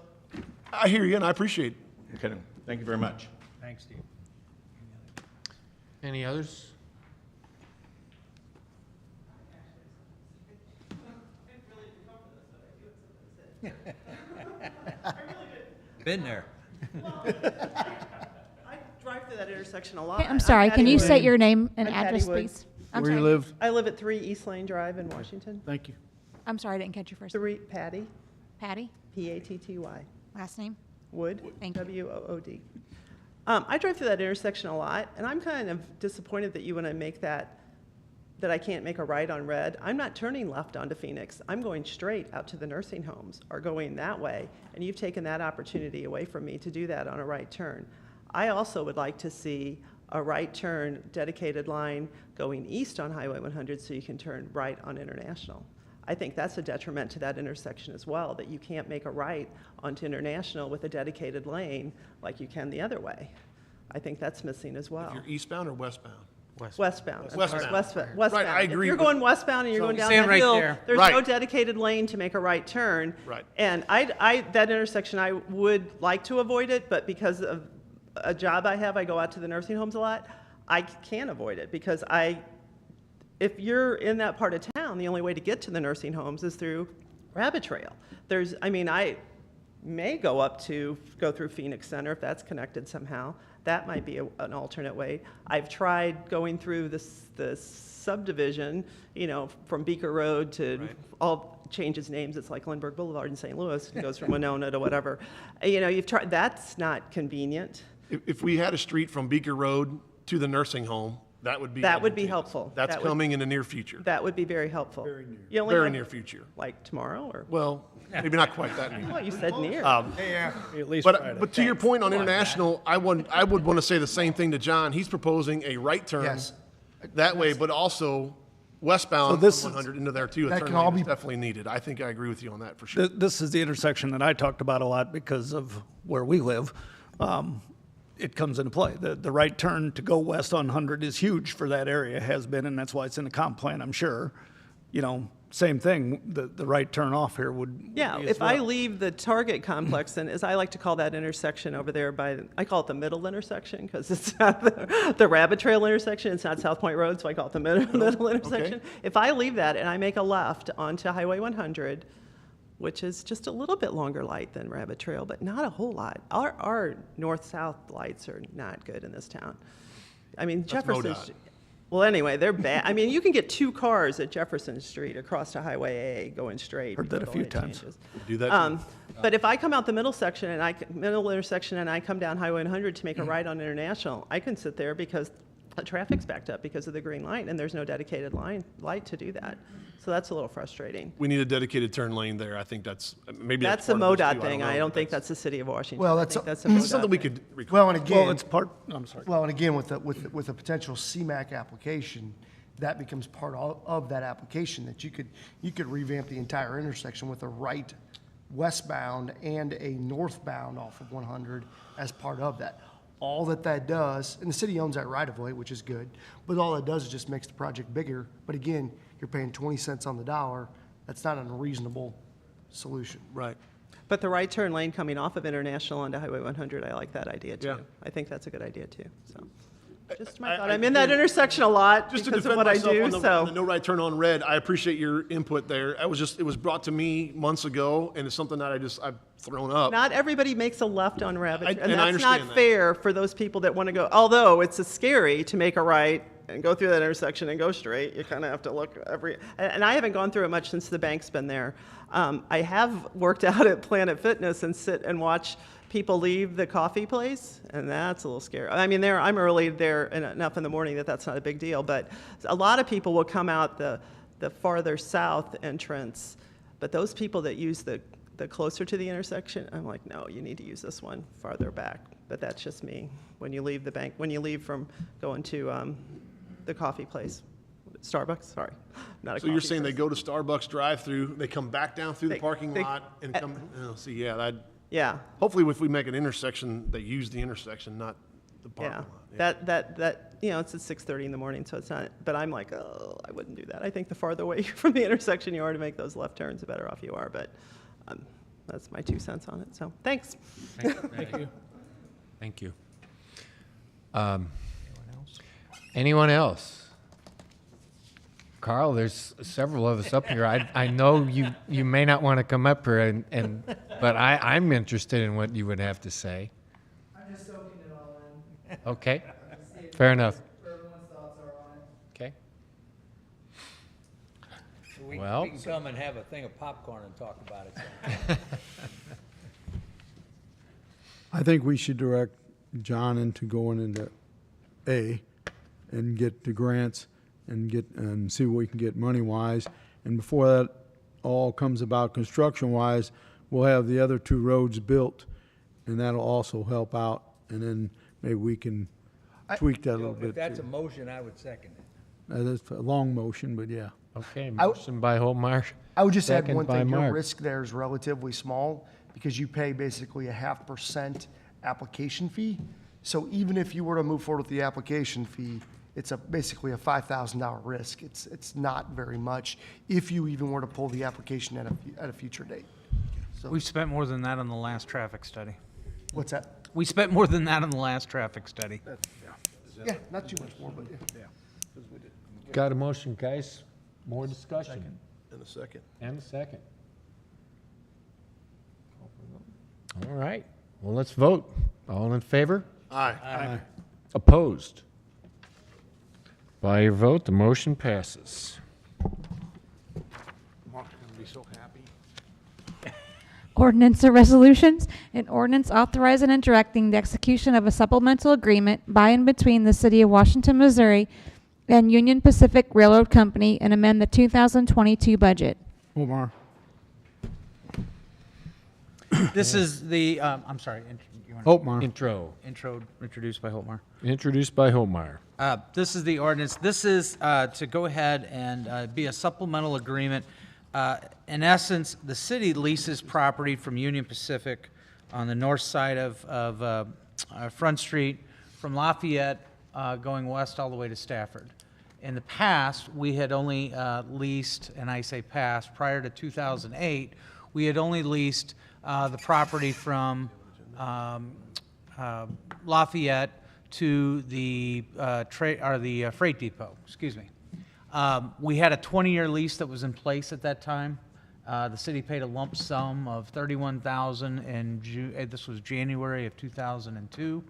I hear you and I appreciate it. okay, thank you very much. Thanks, Steve. Any others? Been there. I drive through that intersection a lot. Okay, I'm sorry, can you Patty state Wood. your name and I'm Patty address, Wood. please? I'm Where you sorry. live? I live at 3 East Lane Drive in Washington. Thank you. I'm sorry, I didn't catch your first name. 3 Patty, Patty, P-A-T-T-Y, last name? Wood, Thank you. W-O-O-D. I drive through that intersection a lot, and I'm kind of disappointed that you want to make that I can't make a right on Red. I'm not turning left onto Phoenix. I'm going straight out to the nursing homes or going that way, and you've taken that opportunity away from me to do that on a right turn. I also would like to see a right turn dedicated line going east on Highway 100 so you can turn right on International. I think that's a detriment to that intersection as well, that you can't make a right onto International with a dedicated lane like you can the other way. I think that's missing as well. If you're eastbound or westbound? Westbound. I'm Westbound. sorry, westbound. Right, Westbound. I agree If you're with- going westbound and you're So- going down Stand that right hill, there. there's Right. no dedicated lane to make a right turn. Right. And that intersection, I would like to avoid it, but because of a job I have, I go out to the nursing homes a lot, I can't avoid it because if you're in that part of town, the only way to get to the nursing homes is through Rabbit Trail. I may go through Phoenix Center if that's connected somehow. That might be an alternate way. I've tried going through the subdivision, from Beaker Road to all changes names. It's like Lindbergh Boulevard in St. Louis. It goes from Winona to whatever. You've tried. That's not convenient. If we had a street from Beaker Road to the nursing home, that would be. That would be advantageous. helpful. That's That would- coming in the near future. That would be very helpful. Very near. Very near future. Like tomorrow or? Well, maybe not quite that near. Well, you said near. At least Friday. But to your point on International, I would want to say the same thing to John. He's proposing a right turn Yes. that way, but also westbound this on is- 100 into there too. A that turn can all lane is be- definitely needed. I think I agree with you on that for sure. This is the intersection that I talked about a lot because of where we live. It comes into play. The right turn to go west on 100 is huge for that area, has been, and that's why it's in the comp plan, I'm sure. You know, same thing, the right turn off here would Yeah, be as if I well. leave the Target complex, then as I like to call that intersection over there by, I call it the middle intersection because it's not the Rabbit Trail intersection, it's not South Point Road, so I call it the middle intersection. If I leave that and I make a left onto Highway 100, which is just a little bit longer light than Rabbit Trail, but not a whole lot. Our north-south lights are not good in this town. I mean, Jefferson. MoDOT. Well, anyway, they're bad. I mean, you can get 2 cars at Jefferson Street across to Highway A going straight. Heard that a before the few light times. changes. Do that too. But if I come out the middle section and middle intersection and I come down Highway 100 to make a right on International, I can sit there because the traffic's backed up because of the green light and there's no dedicated light to do that. So that's a little frustrating. We need a dedicated turn lane there. I think that's, maybe That's a part of this, MoDOT too. thing. know, I don't but think that's the city of Washington. Well, I that's think a- a It's MoDOT something we thing. could. Well, and again. Well, it's part, I'm sorry. Well, and again, with a potential CMAQ application, that becomes part of that application, that you could revamp the entire intersection with a right westbound and a northbound off of 100 as part of that. All that does, and the city owns that right of way, which is good, but all that does is just makes the project bigger. But again, you're paying 20 cents on the dollar. That's not an unreasonable solution. Right. But the right turn lane coming off of International onto Highway 100, I like that idea too. Yeah. I think that's a good idea too, so. Just my I- thought. I- I'm in that intersection a lot Just to because of defend what I myself do, on the so. no right turn on red, I appreciate your input there. It was brought to me months ago, and it's something that I've thrown up. Not everybody makes a left on Rabbit, and and I that's not understand that. fair for those people that want to go, although it's scary to make a right and go through that intersection and go straight. You kind of have to look and I haven't gone through it much since the bank's been there. I have worked out at Planet Fitness and sit and watch people leave the coffee place, and that's a little scary. I mean, I'm early there enough in the morning that that's not a big deal, but a lot of people will come out the farther south entrance, but those people that use the closer to the intersection, I'm like, no, you need to use this one farther back. But that's just me. When you leave the bank, when you leave from going to the coffee place, Starbucks, sorry, not a So you're coffee saying they place. go to Starbucks drive-through, they come back down through the parking they- lot and come, see, yeah, that, Yeah. hopefully if we make an intersection, they use the intersection, not the parking Yeah, lot. that, it's at 6:30 in the morning, so it's not, but I'm like, oh, I wouldn't do that. I think the farther away from the intersection you are to make those left turns, the better off you are, but that's my 2 cents on it, so, thanks. Thank you. Thank you. Anyone else? Carl, there's several of us up here. I know you may not want to come up here, but I'm interested in what you would have to say. I'm just soaking it all in. Okay, fair enough. Everyone's thoughts are on it. Okay. We Well- we can come and have a thing of popcorn and talk about it. I think we should direct John into going into A and get the grants and see what we can get money-wise. And before that all comes about construction-wise, we'll have the other 2 roads built, and that'll also help out. And then maybe we can tweak that a little bit. If that's a too. motion, I would second it. That's a long motion, but yeah. Okay, motion by Holmeyer. I would just add second one by thing, your Mark. risk there is relatively small because you pay basically a 0.5% application fee. So even if you were to move forward with the application fee, it's basically a $5,000 risk. It's not very much if you even were to pull the application at a future date. So, We've spent more than that on the last traffic study. what's that? We spent more than that on the last traffic study. Yeah, not too much more, but yeah. Got a motion, guys? More discussion? In a second. And a second. All right, well, let's vote. All in favor? Aye. Opposed? By your vote, the motion passes. Mark's gonna be so happy. Ordinance or resolutions, an ordinance authorizing and directing the execution of a supplemental agreement by and between the City of Washington, Missouri and Union Pacific Railroad Company and amend the 2022 budget. Omar. This is the, I'm sorry. Holtmar. Intro. Intro introduced by Holtmar. Introduced by Holmeyer. This is the ordinance. This is to go ahead and be a supplemental agreement. In essence, the city leases property from Union Pacific on the north side of Front Street, from Lafayette going west all the way to Stafford. In the past, we had only leased, and I say past, prior to 2008, we had only leased the property from Lafayette to the freight depot, excuse me. We had a 20-year lease that was in place at that time. The city paid a lump sum of $31,000 in this was January of 2002.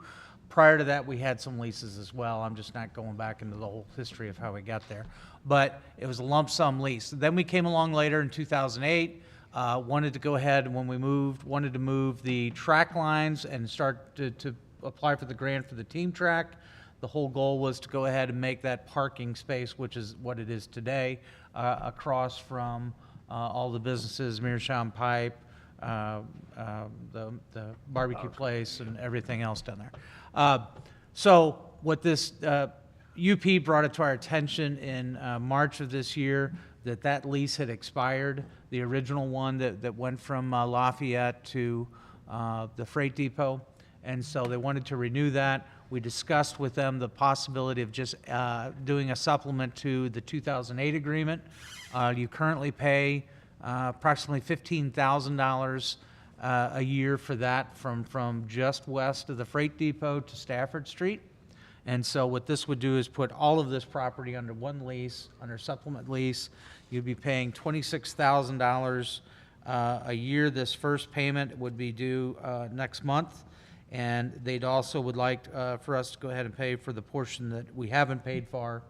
Prior to that, we had some leases as well. I'm just not going back into the whole history of how we got there. But it was a lump sum lease. Then we came along later in 2008, wanted to go ahead, and when we moved, wanted to move the track lines and start to apply for the grant for the team track. The whole goal was to go ahead and make that parking space, which is what it is today, across from all the businesses, Meerschaum Pipe, the barbecue place, and everything else down there. So what this UP brought it to our attention in March of this year that lease had expired, the original one that went from Lafayette to the freight depot, and so they wanted to renew that. We discussed with them the possibility of just doing a supplement to the 2008 agreement. You currently pay approximately $15,000 a year for that from just west of the freight depot to Stafford Street. And so what this would do is put all of this property under one lease, under supplement lease. You'd be paying $26,000 a year. This first payment would be due next month. And they'd also would like for us to go ahead and pay for the portion that we haven't paid for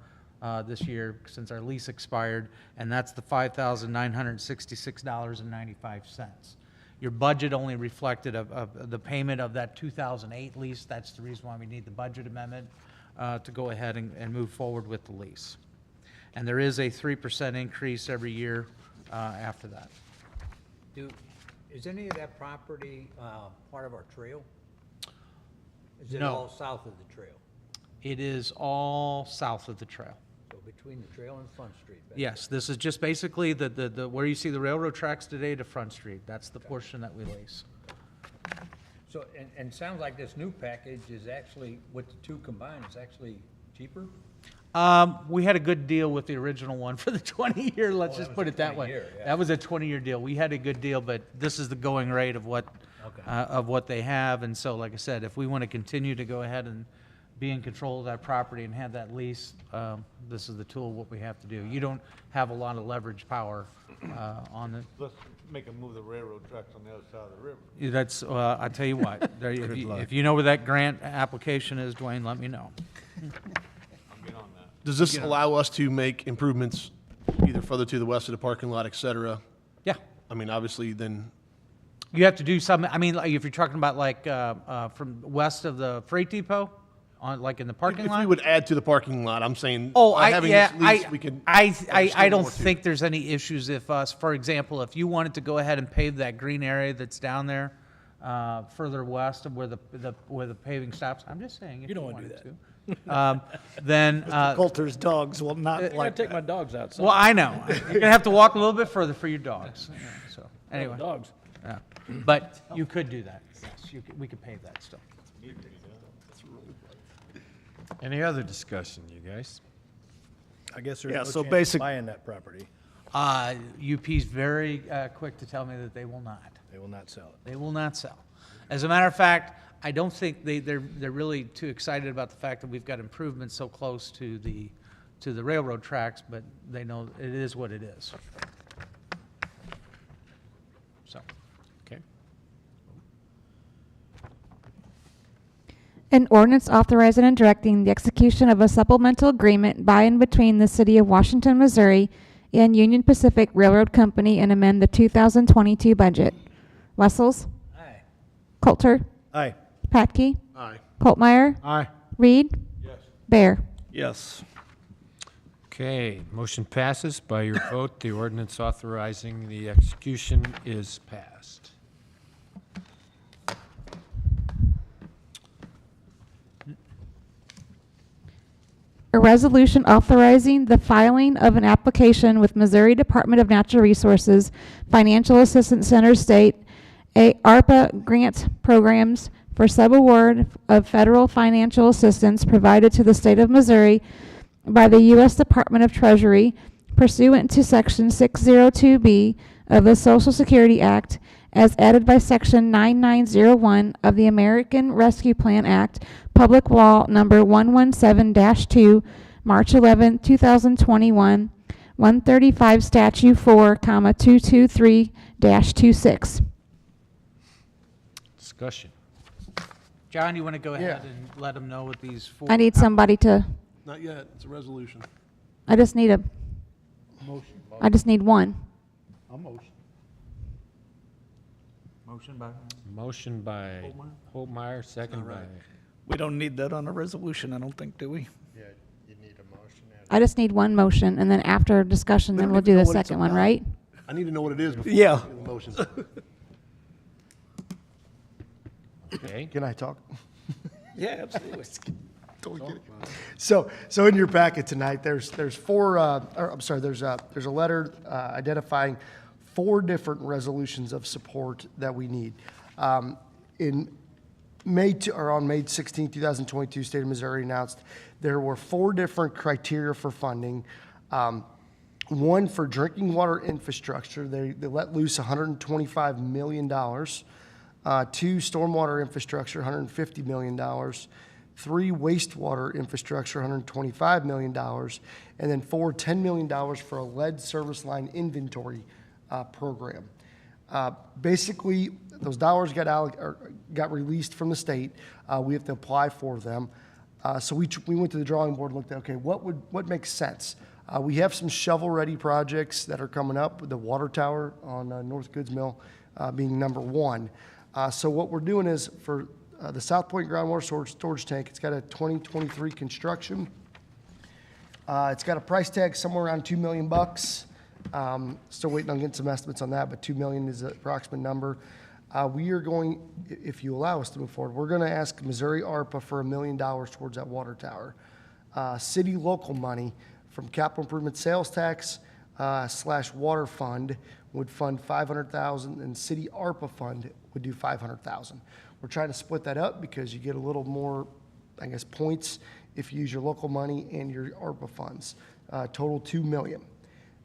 this year since our lease expired, and that's the $5,966.95. Your budget only reflected of the payment of that 2008 lease. That's the reason why we need the budget amendment to go ahead and move forward with the lease. And there is a 3% increase every year after that. Is any of that property part of our trail? Is it No. all south of the trail? It is all south of the trail. So between the trail and Front Street? basically? Yes, this is just basically the where you see the railroad tracks today to Front Street. That's the portion that we lease. So, and sounds like this new package is actually, with the two combined, is actually cheaper? We had a good deal with the original one for the 20-year, let's Oh, just that put was it that 20-year, way. yeah. That was a 20-year deal. We had a good deal, but this is the going rate of what they have. And so, like I said, if we want to continue to go ahead and be in control of that property and have that lease, this is the tool, what we have to do. You don't have a lot of leverage power on it. Let's make them move the railroad tracks on the other side of the river. That's, I tell you what, there- if Good you- luck. if you know where that grant application is, Dwayne, let me know. I'll get on that. Does this allow us to make improvements either further to the west of the parking lot, et cetera? Yeah. I mean, obviously, then, You have to do some, I mean, like, if you're talking about like from west of the freight depot, on, like in the parking if lot? we would add to the parking lot, I'm saying, Oh, by having this lease, we could. I understand don't more too. think there's any issues if us, for example, if you wanted to go ahead and pave that green area that's down there, further west of where the paving stops, I'm just saying. If You don't wanna wanted do to. Then. Mr. Coulter's dogs will not I gotta like take that. my dogs outside. Well, I know. You're gonna have to walk a little bit further for your dogs. Yeah, so, anyway. Dogs. Yeah. But you could do that. Yes, we could pave that still. Any other discussion, you guys? I guess Yeah, there's so no chance basic- of buying that property. UP's very quick to tell me that they will not. They will not sell it. They will not sell. As a matter of fact, I don't think they're really too excited about the fact that we've got improvements so close to the railroad tracks, but they know it is what it is. So. Okay. An ordinance authorizing and directing the execution of a supplemental agreement by and between the City of Washington, Missouri and Union Pacific Railroad Company and amend the 2022 budget. Wessels? Aye. Coulter? Aye. Patke? Aye. Coltmeyer? Aye. Reed? Yes. Bear? Yes. Okay, motion passes by your vote. The ordinance authorizing the execution is passed. a resolution authorizing the filing of an application with Missouri Department of Natural Resources Financial Assistance Center State, ARPA grant programs for subaward of federal financial assistance provided to the state of Missouri by the U.S. Department of Treasury pursuant to Section 602B of the Social Security Act as added by Section 9901 of the American Rescue Plan Act, Public Law Number 117-2, March 11, 2021, 135 Statute 4, 223-26. Discussion. John, you want to go ahead Yeah. and let them know what these four? I need somebody to, Not yet, it's a resolution. I just need a, Motion. I just need one. I'll motion. Motion by Holtmeyer, second by, We don't need that on a resolution, I don't think, do we? I just need one motion, and then after discussion, then we'll do the second one, right? I need to know what it is before Yeah. I do the motion. okay. Can I talk? Yeah, absolutely. Totally kidding. So in your packet tonight, there's four, there's a letter identifying 4 different resolutions of support that we need. On May 16, 2022, State of Missouri announced there were 4 different criteria for funding. One for drinking water infrastructure, they let loose $125 million. 2, stormwater infrastructure, $150 million. 3, wastewater infrastructure, $125 million. And then 4, $10 million for a lead service line inventory program. Basically, those dollars got released from the state. We have to apply for them. So we went to the drawing board and looked at, okay, what makes sense? We have some shovel-ready projects that are coming up, the water tower on North Goods Mill being number 1. So what we're doing is for the South Point groundwater storage tank, it's got a 2023 construction. It's got a price tag somewhere around $2 million. Still waiting on getting some estimates on that, but $2 million is the approximate number. We are going, if you allow us to move forward, we're going to ask Missouri ARPA for $1 million towards that water tower. City local money from capital improvement sales tax / water fund would fund $500,000, and city ARPA fund would do $500,000. We're trying to split that up because you get a little more, I guess, points if you use your local money and your ARPA funds. Total $2 million.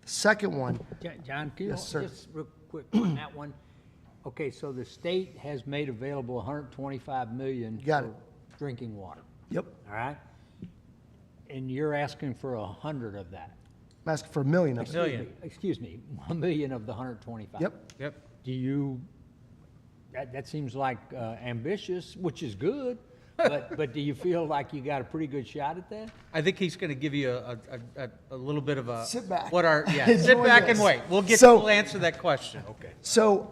The second one. John, can you Yes, sir. just real quick on that one? Okay, so the state has made available 125 million Got for it. drinking water. Yep. All right? And you're asking for 100 of that. I'm asking for $1 million of it. Excuse me, 1 million of the 125. Yep. Do you, that seems like ambitious, which is good, but do you feel like you got a pretty good shot at that? I think he's going to give you a little bit of a. Sit back. Sit Enjoy back this. and wait. We'll answer that question. Okay. So,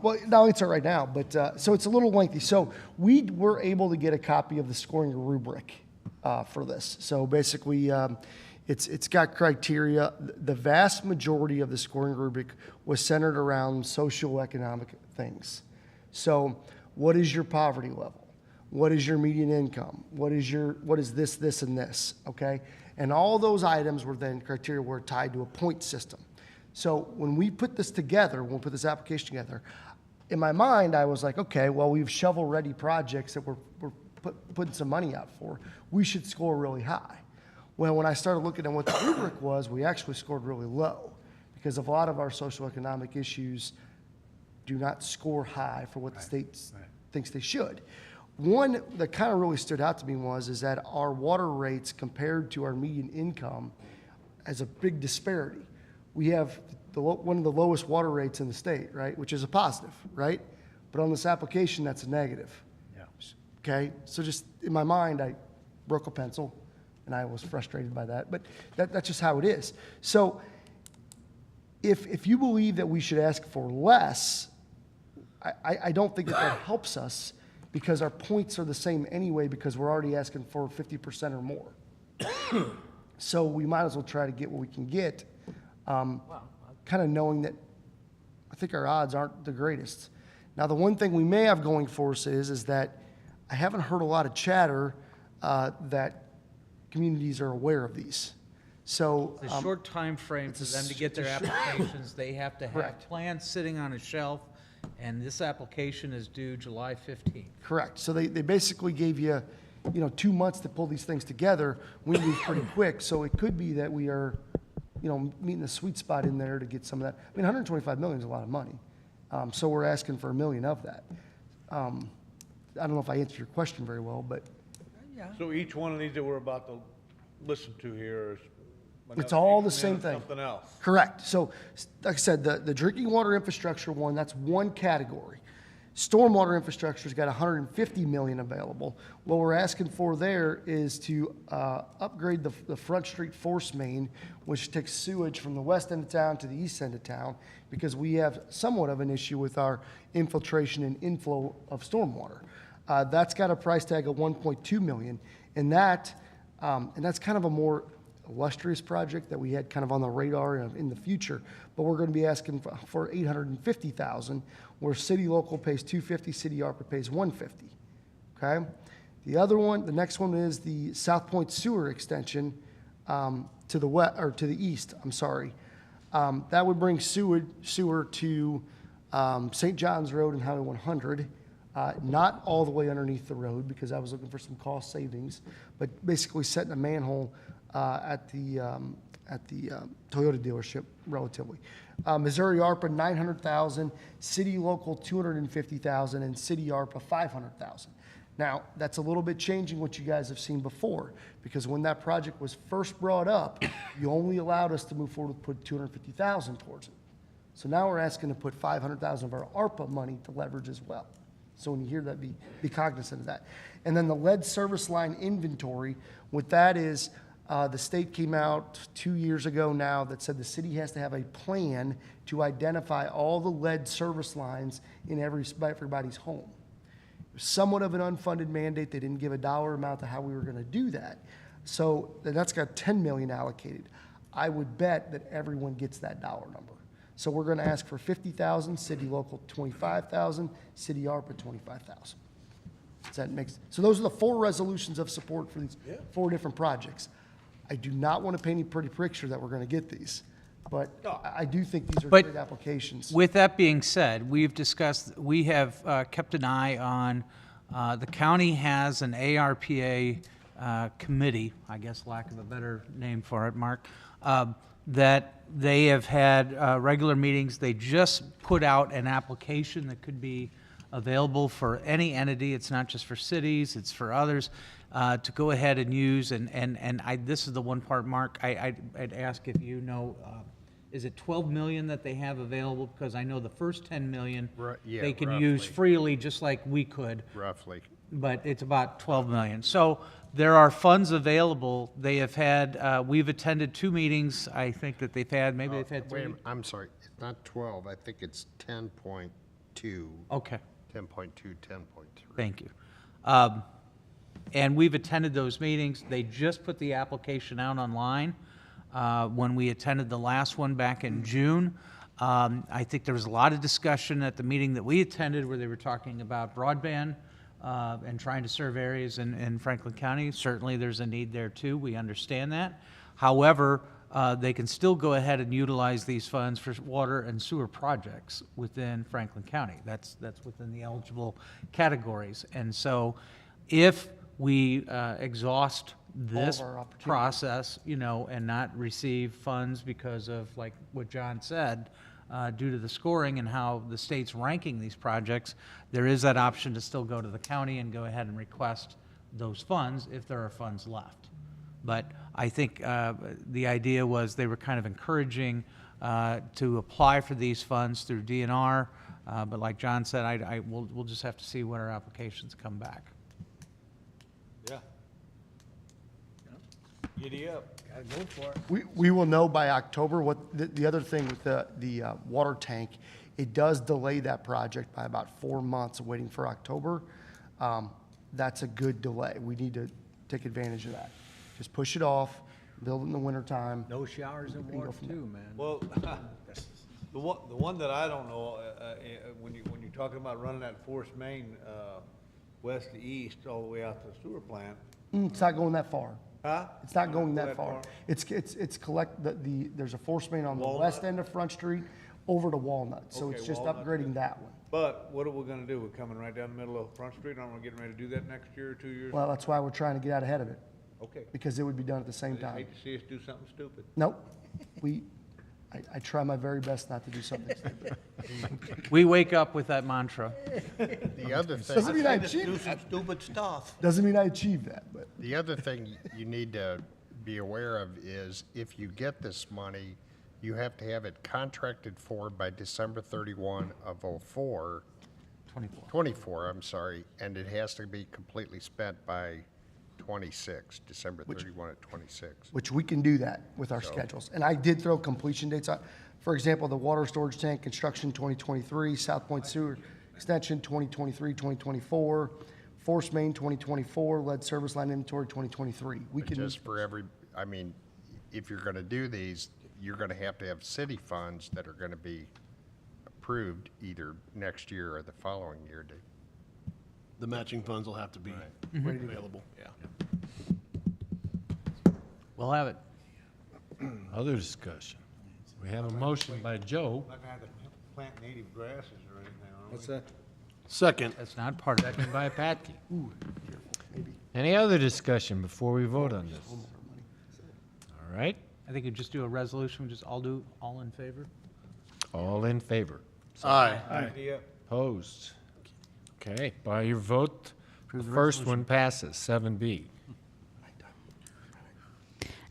well, I'll answer it right now, but, so it's a little lengthy. So we were able to get a copy of the scoring rubric for this. So basically, it's got criteria. The vast majority of the scoring rubric was centered around socioeconomic things. So what is your poverty level? What is your median income? What is this, and this, okay? And all those items were then criteria were tied to a point system. So when we put this together, when we put this application together, in my mind, I was like, okay, well, we have shovel-ready projects that we're putting some money out for. We should score really high. Well, when I started looking at what the rubric was, we actually scored really low because of a lot of our socioeconomic issues do not score high for what the state thinks they should. One that kind of really stood out to me is that our water rates compared to our median income has a big disparity. We have one of the lowest water rates in the state, right, which is a positive, right? But on this application, that's a negative. Yeah. Okay, so just in my mind, I broke a pencil, and I was frustrated by that, but that's just how it is. So if you believe that we should ask for less, I don't think that helps us because our points are the same anyway because we're already asking for 50% or more. So we might as well try to get what we can get, kind of knowing that I think our odds aren't the greatest. Now, the one thing we may have going for us is that I haven't heard a lot of chatter that communities are aware of these. So. It's a short time frame for them to get their applications. They have to have Correct. plans sitting on a shelf, and this application is due July 15th. Correct. So they basically gave you, 2 months to pull these things together. We move pretty quick, so it could be that we are, meeting the sweet spot in there to get some of that. I mean, 125 million is a lot of money. So we're asking for $1 million of that. I don't know if I answered your question very well, but So each one of these that we're about to listen to here is. it's all the same thing. Something else. Correct. So, like I said, the drinking water infrastructure one, that's one category. Stormwater infrastructure's got 150 million available. What we're asking for there is to upgrade the Front Street force main, which takes sewage from the west end of town to the east end of town, because we have somewhat of an issue with our infiltration and inflow of stormwater. That's got a price tag of 1.2 million, and that's kind of a more illustrious project that we had kind of on the radar in the future, but we're going to be asking for 850,000, where city local pays 250, city ARPA pays 150. Okay, the next one is the South Point sewer extension to the west or to the east. I'm sorry, that would bring sewer to St. John's Road and Highway 100. Not all the way underneath the road, because I was looking for some cost savings, but basically setting a manhole at the Toyota dealership relatively. Missouri ARPA 900,000, city local 250,000, and city ARPA 500,000. Now, that's a little bit changing what you guys have seen before, because when that project was first brought up, you only allowed us to move forward with put 250,000 towards it. So now we're asking to put 500,000 of our ARPA money to leverage as well. So when you hear that, be cognizant of that. And then the lead service line inventory, what that is, the state came out 2 years ago now that said the city has to have a plan to identify all the lead service lines in everybody's home. It was somewhat of an unfunded mandate. They didn't give a dollar amount to how we were going to do that. So that's got 10 million allocated. I would bet that everyone gets that dollar number. So we're going to ask for 50,000, city local 25,000, city ARPA 25,000. Does that make sense? So those are the 4 resolutions of support for these 4 different projects. I do not want to paint a pretty picture that we're going to get these, but I do think these are great applications. With that being said, we have kept an eye on, the county has an ARPA committee, I guess lack of a better name for it, Mark, that they have had regular meetings. They just put out an application that could be available for any entity. It's not just for cities, it's for others, to go ahead and use. And this is the one part, Mark, I'd ask if you know, is it 12 million that they have available? Because I know the first 10 million, they can use freely, just like we could. Roughly. But it's about 12 million. So there are funds available. They have had, we've attended 2 meetings, I think that they've had, maybe they've had 3. Wait a minute, I'm sorry, it's not 12, I think it's 10.2. Okay. 10.2, 10.3. Thank you. And we've attended those meetings. They just put the application out online. When we attended the last one back in June, I think there was a lot of discussion at the meeting that we attended where they were talking about broadband and trying to serve areas in Franklin County. Certainly there's a need there too. We understand that. However, they can still go ahead and utilize these funds for water and sewer projects within Franklin County. That's within the eligible categories. And so if we exhaust this process, and not receive funds because of, like what John said, due to the scoring and how the state's ranking these projects, there is that option to still go to the county and go ahead and request those funds if there are funds left. But I think the idea was they were kind of encouraging to apply for these funds through DNR. But like John said, we'll just have to see when our applications come back. Yeah. Giddy up. Gotta go for it. We will know by October what the other thing with the water tank, it does delay that project by about 4 months waiting for October. That's a good delay. We need to take advantage of that. Just push it off, build it in the wintertime. No showers and water too, man. Well, the one that I don't know, when you're talking about running that force main west to east all the way out to the sewer plant. It's not going that far. Huh? It's not going Go that that far. far. It's collect, there's a force main on the west end of Front Street over to Walnut, so Okay, it's just Walnut. upgrading that one. But what are we gonna do? We're coming right down the middle of Front Street, aren't we getting ready to do that next year or 2 years? Well, that's why we're trying to get out ahead of it, Okay. because it would be done at the same I time. hate to see us do something stupid. Nope, I try my very best not to do something stupid. We wake up with that mantra. The other thing, Doesn't mean I Do achieved some that. stupid stuff. Doesn't mean I achieved that, but. the other thing you need to be aware of is if you get this money, you have to have it contracted for by December 31 of 24, I'm sorry, and it has to be completely spent by 26, December 31 at 26. Which we can do that with our schedules. And I did throw completion dates out. For example, the water storage tank construction 2023, South Point Sewer Extension 2023, 2024, Force Main 2024, lead service line inventory 2023. We But can, just for I mean, if you're gonna do these, you're gonna have to have city funds that are gonna be approved either next year or the following year to The matching funds will have to be available. Yeah. We'll have it. Other discussion? We have a motion by Joe. Not gonna have to plant native grasses or anything, are we? What's that? Second. That's not part of it. Second by Patke. Any other discussion before we vote on this? All right, I think you just do a resolution, just all in favor? all in favor? Aye. Idea. Opposed? Okay, by your vote, the first one passes, 7B.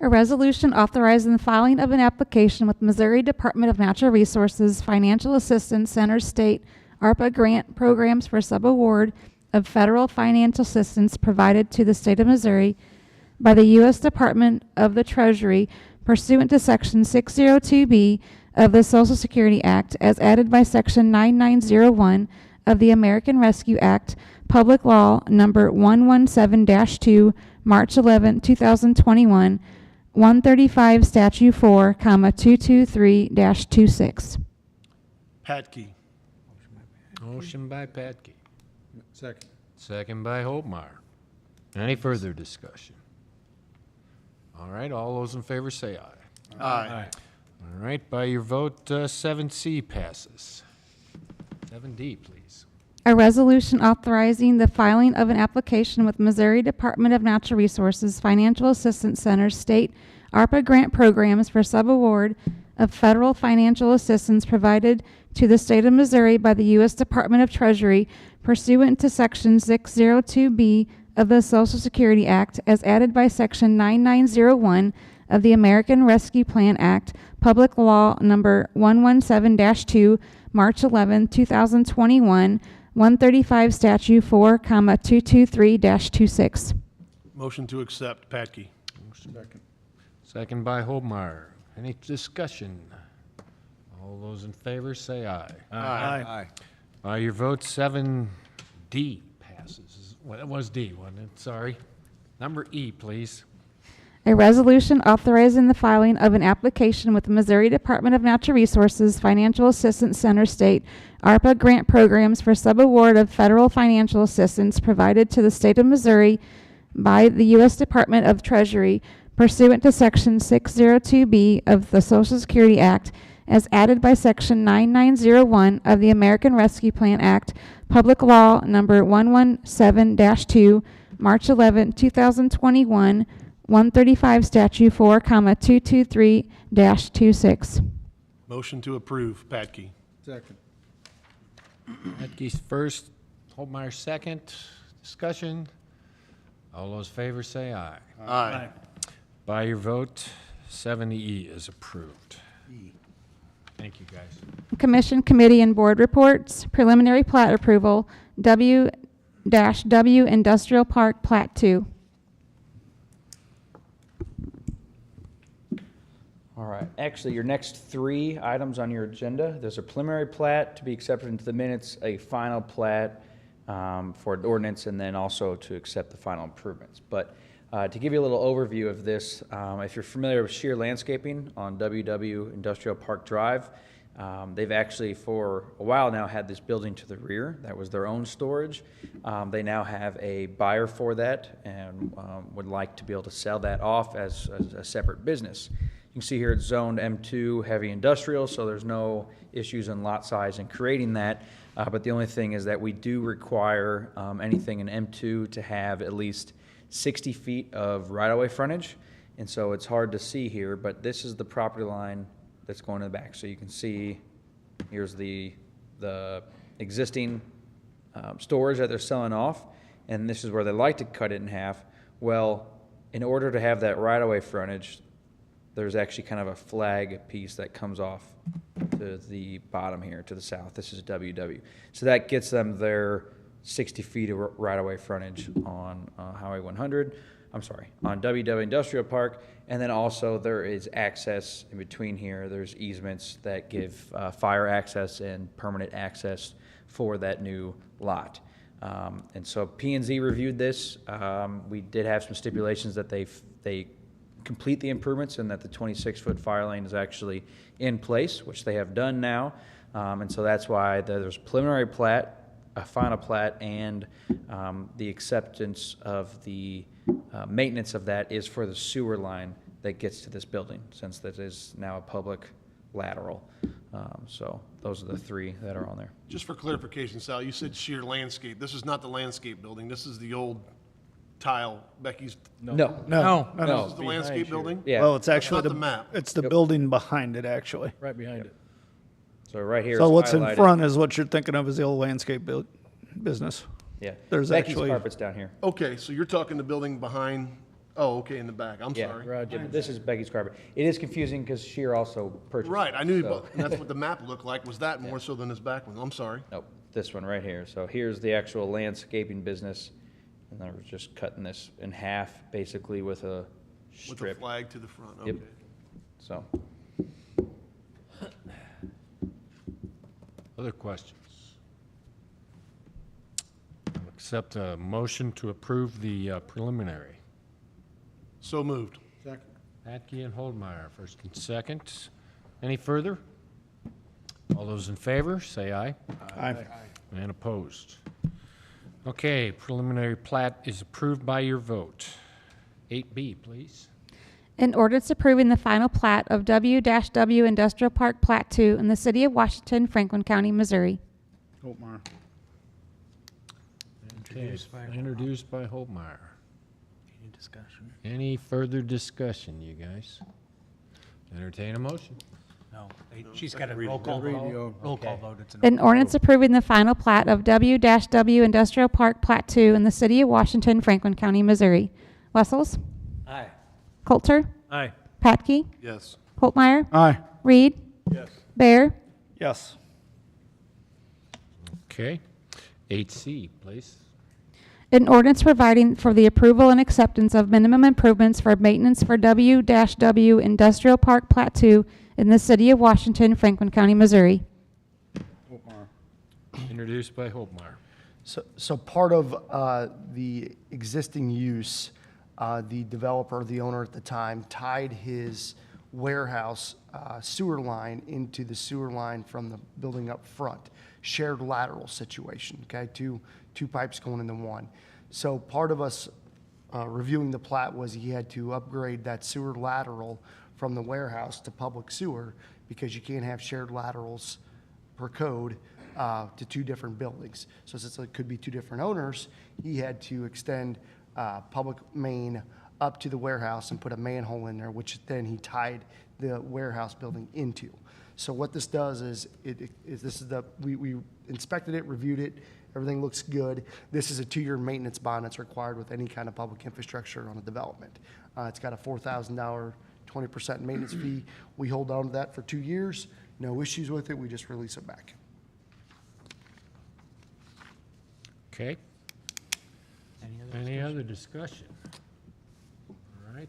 A resolution authorizing the filing of an application with Missouri Department of Natural Resources Financial Assistance Center State ARPA grant programs for subaward of federal financial assistance provided to the state of Missouri by the U.S. Department of the Treasury pursuant to Section 602B of the Social Security Act as added by Section 9901 of the American Rescue Act, Public Law Number 117-2, March 11, 2021, 135 Statute 4, 223-26. Patke. Motion by Patke, Second. second by Holtmeyer. Any further discussion? All right, all those in favor say aye. Aye. All right, by your vote, 7C passes. 7D, please. A resolution authorizing the filing of an application with Missouri Department of Natural Resources Financial Assistance Center State ARPA grant programs for subaward of federal financial assistance provided to the state of Missouri by the U.S. Department of Treasury pursuant to Section 602B of the Social Security Act as added by Section 9901 of the American Rescue Plan Act, Public Law Number 117-2, March 11, 2021, 135 Statute 4, 223-26. Motion to accept, Patke. Second. Second by Holtmeyer. Any discussion? All those in favor say aye. Aye. By your vote, 7D passes. Well, that was D, wasn't it? Sorry. Number E, please. A resolution authorizing the filing of an application with the Missouri Department of Natural Resources Financial Assistance Center State ARPA grant programs for subaward of federal financial assistance provided to the state of Missouri by the U.S. Department of Treasury pursuant to Section 602B of the Social Security Act as added by Section 9901 of the American Rescue Plan Act, Public Law Number 117-2, March 11, 2021, 135 Statute 4, 223-26. Motion to approve, Patke. Second. Patke's first, Holtmeyer second. Discussion? All those in favor say aye. Aye. By your vote, 7E is approved. Thank you, guys. Commission, committee, and board reports. Preliminary plat approval, W-W Industrial Park Plat 2. All right, actually, your next three items on your agenda, there's a preliminary plat to be accepted into the minutes, a final plat for an ordinance, and then also to accept the final improvements. But to give you a little overview of this, if you're familiar with Shear Landscaping on WW Industrial Park Drive, They've actually, for a while now, had this building to the rear. That was their own storage. They now have a buyer for that and would like to be able to sell that off as a separate business. You can see here it's zoned M2 heavy industrial, so there's no issues in lot size in creating that. But the only thing is that we do require anything in M2 to have at least 60 feet of right-of-way frontage. And so it's hard to see here, but this is the property line that's going to the back. So you can see here's the existing storage that they're selling off, and this is where they like to cut it in half. Well, in order to have that right-of-way frontage, there's actually kind of a flag piece that comes off to the bottom here to the south. This is WW. So that gets them their 60 feet of right-of-way frontage on Highway 100. I'm sorry, on WW Industrial Park. And then also there is access in between here. There's easements that give fire access and permanent access for that new lot. And so P&Z reviewed this. We did have some stipulations that they complete the improvements and that the 26-foot fire lane is actually in place, which they have done now. And so that's why there's preliminary plat, a final plat, and the acceptance of the maintenance of that is for the sewer line that gets to this building, since that is now a public lateral. So those are the three that are on there. Just for clarification, Sal, you said sheer landscape. This is not the landscape building. This is the old tile, Becky's. No. This is the landscape building? Yeah. Well, it's That's actually not the map. It's the building behind it, actually. Right behind it. So right here So is what's in highlighted. front is what you're thinking of as the old landscape business. Yeah. There's Becky's actually. carpet's down here. Okay, so you're talking the building behind, oh, okay, in the back. I'm Yeah. sorry. Yeah, but this is Becky's carpet. It is confusing because Shear also purchased. Right, I knew, so- but that's what the map looked like. Was that more so than this back one? I'm sorry. Nope, this one right here. So here's the actual landscaping business, and then we're just cutting this in half, basically with a With a strip. flag to the front, Yep. okay. So, Other questions? I'll accept a motion to approve the preliminary. So moved. Patke and Holdmeyer, first and second. Any further? All those in favor, say aye. Aye. And opposed. Okay, preliminary plat is approved by your vote. 8B, please. An ordinance approving the final plat of W-W Industrial Park Plat 2 in the city of Washington, Franklin County, Missouri. Holtmeyer. Okay, introduced by Holdmeyer. Any discussion? Any further discussion, you guys? Entertain a motion. No, she's got a roll call vote. Roll call vote. It's An ordinance approving the final plat of W-W Industrial Park Plat 2 in the city of Washington, Franklin County, Missouri. Wessels? Aye. Coulter? Aye. Patke? Yes. Holtmeyer? Aye. Reed? Yes. Bear? Yes. Okay. 8C, please. An ordinance providing for the approval and acceptance of minimum improvements for maintenance for W-W Industrial Park Plat 2 in the city of Washington, Franklin County, Missouri. Introduced by Holdmeyer. So part of the existing use, the developer, the owner at the time, tied his warehouse sewer line into the sewer line from the building up front. Shared lateral situation, okay? Two pipes going into one. So part of us reviewing the plat was he had to upgrade that sewer lateral from the warehouse to public sewer because you can't have shared laterals per code to two different buildings. So since it could be two different owners, he had to extend public main up to the warehouse and put a manhole in there, which then he tied the warehouse building into. So what this does is, we inspected it, reviewed it, everything looks good. This is a 2-year maintenance bond that's required with any kind of public infrastructure on a development. It's got a $4,000 20% maintenance fee. We hold on to that for 2 years. No issues with it. We just release it back. Okay. Any other discussion? All right.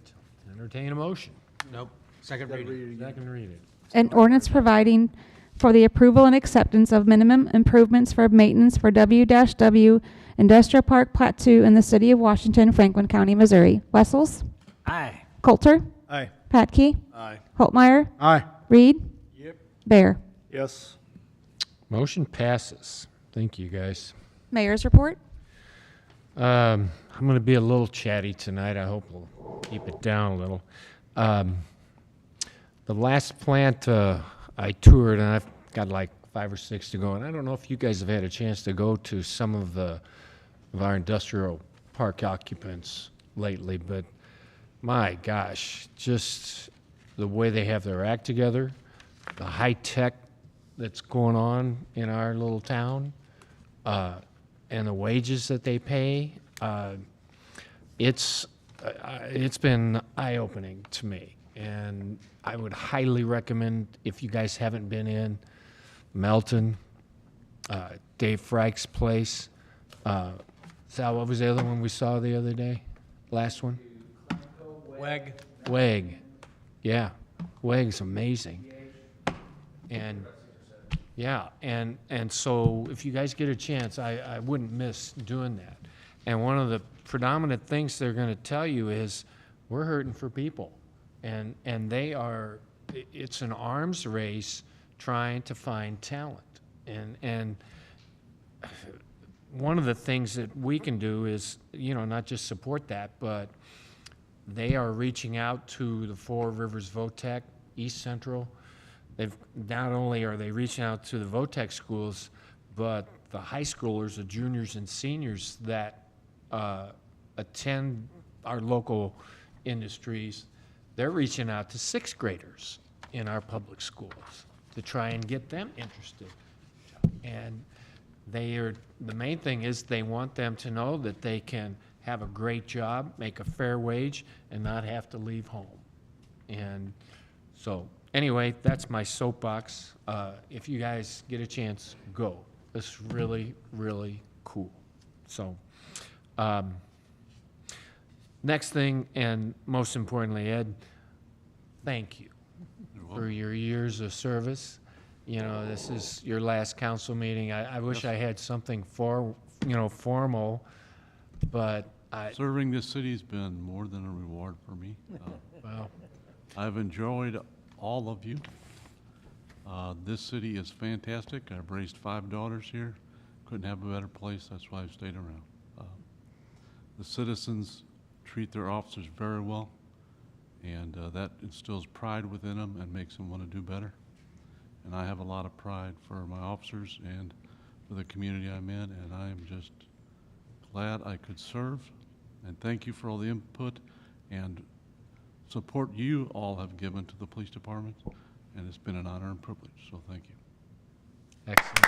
Entertain a motion. Nope. Second reading. Second reading. An ordinance providing for the approval and acceptance of minimum improvements for maintenance for W-W Industrial Park Plat 2 in the city of Washington, Franklin County, Missouri. Wessels? Aye. Coulter? Aye. Patke? Aye. Holtmeyer? Aye. Reed? Yep. Bear? Yes. Motion passes. Thank you, guys. Mayor's report. I'm going to be a little chatty tonight. I hope we'll keep it down a little. The last plant I toured, and I've got like 5 or 6 to go, and I don't know if you guys have had a chance to go to some of our industrial park occupants lately, but my gosh, just the way they have their act together, the high tech that's going on in our little town, and the wages that they pay, it's been eye-opening to me. And I would highly recommend, if you guys haven't been in Melton, Dave Fryk's place. Sal, what was the other one we saw the other day? Last one? Weg. Yeah, Weg's amazing. And yeah, and so if you guys get a chance, I wouldn't miss doing that. And one of the predominant things they're going to tell you is we're hurting for people. And it's an arms race trying to find talent. And one of the things that we can do is, not just support that, but they are reaching out to the Four Rivers VOTEC, East Central. Not only are they reaching out to the VOTEC schools, but the high schoolers, the juniors and seniors that attend our local industries, they're reaching out to 6th graders in our public schools to try and get them interested. And the main thing is they want them to know that they can have a great job, make a fair wage, and not have to leave home. And so, anyway, that's my soapbox. If you guys get a chance, go. It's really, really cool. So, next thing, and most importantly, Ed, thank you for your years of service. This is your last council meeting. I wish I had something formal, but serving this city's been more than a reward for me. Wow. I've enjoyed all of you. This city is fantastic. I've raised 5 daughters here. Couldn't have a better place. That's why I've stayed around. The citizens treat their officers very well, and that instills pride within them and makes them want to do better. And I have a lot of pride for my officers and for the community I'm in, and I am just glad I could serve. And thank you for all the input and support you all have given to the police department, and it's been an honor and privilege, so thank you. Excellent.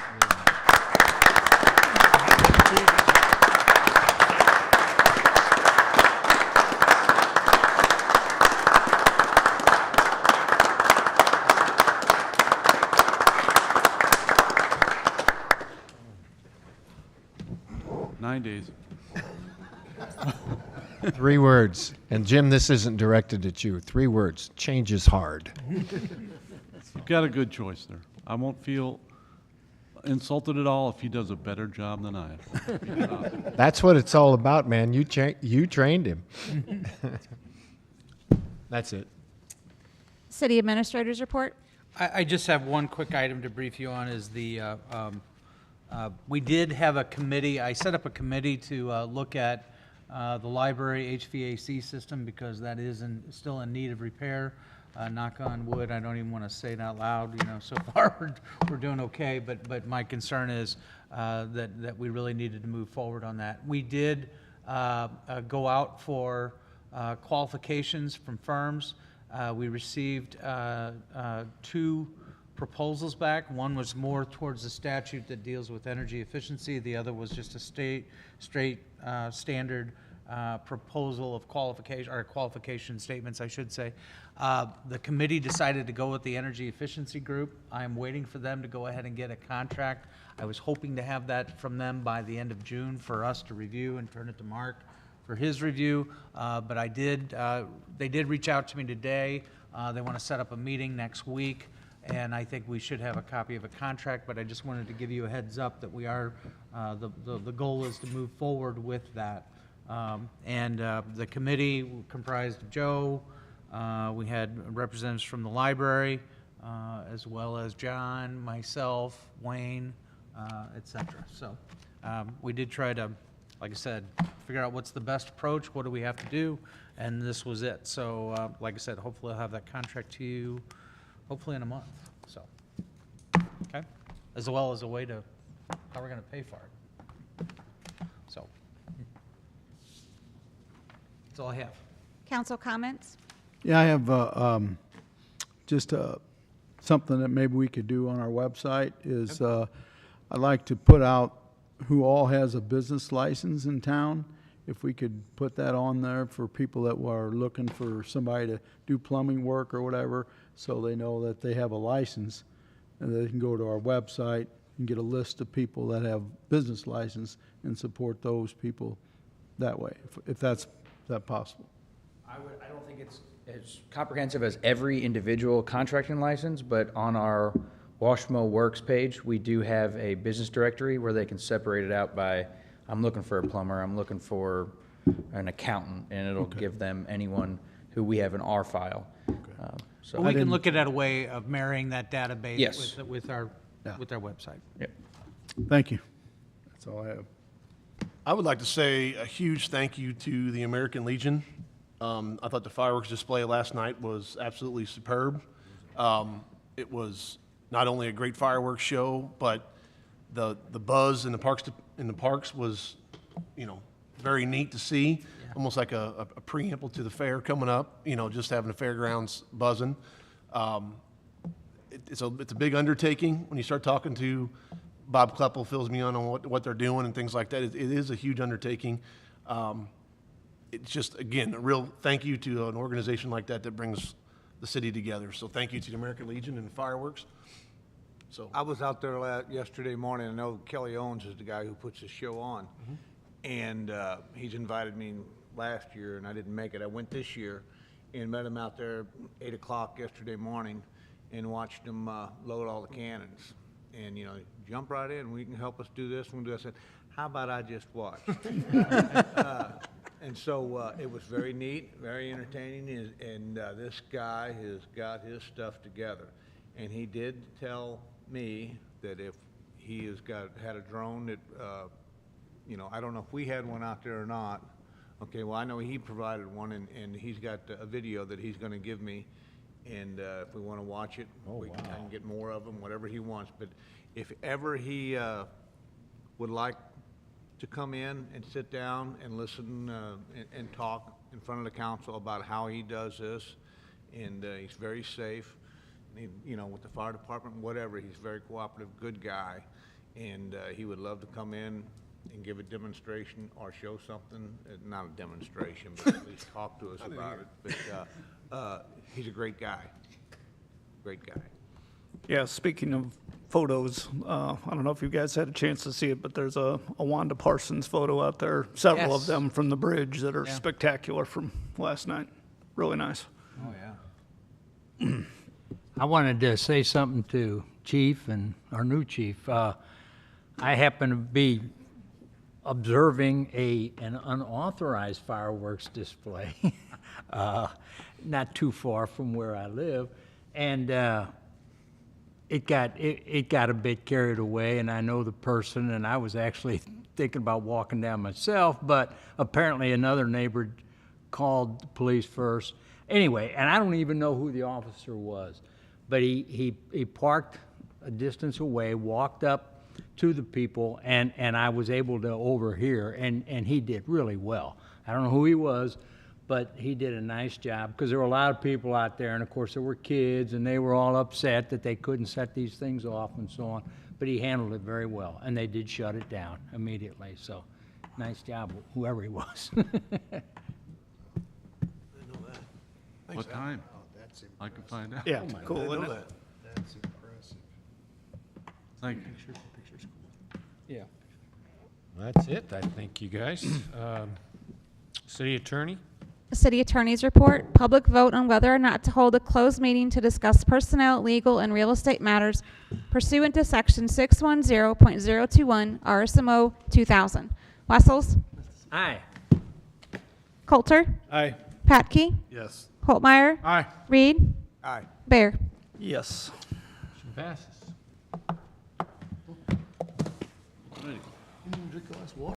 9 days. 3 words. And Jim, this isn't directed at you. 3 words. Change is hard. You've got a good choice there. I won't feel insulted at all if he does a better job than I have. That's what it's all about, man. You trained him. That's it. City Administrator's report. I just have one quick item to brief you on is we did have a committee. I set up a committee to look at the library HVAC system because that is still in need of repair. Knock on wood, I don't even want to say it out loud, so far we're doing okay, but my concern is that we really needed to move forward on that. We did go out for qualifications from firms. We received 2 proposals back. One was more towards the statute that deals with energy efficiency. The other was just a straight standard proposal of qualification, or qualification statements, I should say. The committee decided to go with the energy efficiency group. I'm waiting for them to go ahead and get a contract. I was hoping to have that from them by the end of June for us to review and turn it to Mark for his review. But they did reach out to me today. They want to set up a meeting next week, and I think we should have a copy of a contract, but I just wanted to give you a heads up that we are, the goal is to move forward with that. The committee comprised of Joe, we had representatives from the library, as well as John, myself, Wayne, et cetera. So we did try to, like I said, figure out what's the best approach, what do we have to do, and this was it. So like I said, hopefully I'll have that contract to you hopefully in a month, so. Okay? As well as a way to, how we're gonna pay for it. So. That's all I have. Council comments? Yeah, I have just something that maybe we could do on our website is I'd like to put out who all has a business license in town. If we could put that on there for people that are looking for somebody to do plumbing work or whatever, so they know that they have a license, and they can go to our website and get a list of people that have business license and support those people that way, if that's possible. I don't think it's as comprehensive as every individual contracting license, but on our Washmo Works page, we do have a business directory where they can separate it out by, I'm looking for a plumber, I'm looking for an accountant, and it'll give them anyone who we have in our file. So We can look at a way of marrying that database Yes. with our website. Yep. Thank you. That's all I have. I would like to say a huge thank you to the American Legion. I thought the fireworks display last night was absolutely superb. It was not only a great fireworks show, but the buzz in the parks was, very neat to see. Almost like a preamble to the fair coming up. Just having the fairgrounds buzzing. It's a big undertaking when you start talking to Bob Kleppel, fills me in on what they're doing and things like that. It is a huge undertaking. It's just, again, a real thank you to an organization like that brings the city together. So thank you to the American Legion and fireworks. So I was out there yesterday morning. I know Kelly Owens is the guy who puts the show on. And he's invited me last year, and I didn't make it. I went this year and met him out there 8 o'clock yesterday morning and watched him load all the cannons. And, jump right in. We can help us do this. We can do this. I said, how about I just watch? And so it was very neat, very entertaining, and this guy has got his stuff together. And he did tell me that if he had a drone that, I don't know if we had one out there or not. Okay, well, I know he provided one, and he's got a video that he's going to give me. And if we want to watch it, I can get more of them, whatever he wants. But if ever he would like to come in and sit down and listen and talk in front of the council about how he does this, and he's very safe, and with the fire department, whatever, he's a very cooperative, good guy, and he would love to come in and give a demonstration or show something, not a demonstration, but at least talk to us about it. But he's a great guy, great guy. Yeah, speaking of photos, I don't know if you guys had a chance to see it, but there's a Wanda Parsons photo out there, several of Yes. them from the bridge that are Yeah. spectacular from last night. Really nice. Oh, yeah. I wanted to say something to Chief and our new chief. I happen to be observing an unauthorized fireworks display not too far from where I live, and it got a bit carried away, and I know the person, and I was actually thinking about walking down myself, but apparently another neighbor called the police first. Anyway, and I don't even know who the officer was, but he parked a distance away, walked up to the people, and I was able to overhear, and he did really well. I don't know who he was, but he did a nice job, because there were a lot of people out there, and of course there were kids, and they were all upset that they couldn't set these things off and so on, but he handled it very well, and they did shut it down immediately, so nice job, whoever he was. What time? I can find out. Yeah, cool, isn't it? That's impressive. Thank you. Yeah. That's it, I think, you guys. City Attorney? City Attorney's report, public vote on whether or not to hold a closed meeting to discuss personnel, legal, and real estate matters pursuant to Section 610.021 RSMO 2000. Wessels? Aye. Coulter? Aye. Patke? Yes. Holtmeyer? Aye. Reed? Aye. Bear? Yes. Motion passes. Ready. Drink a glass of water.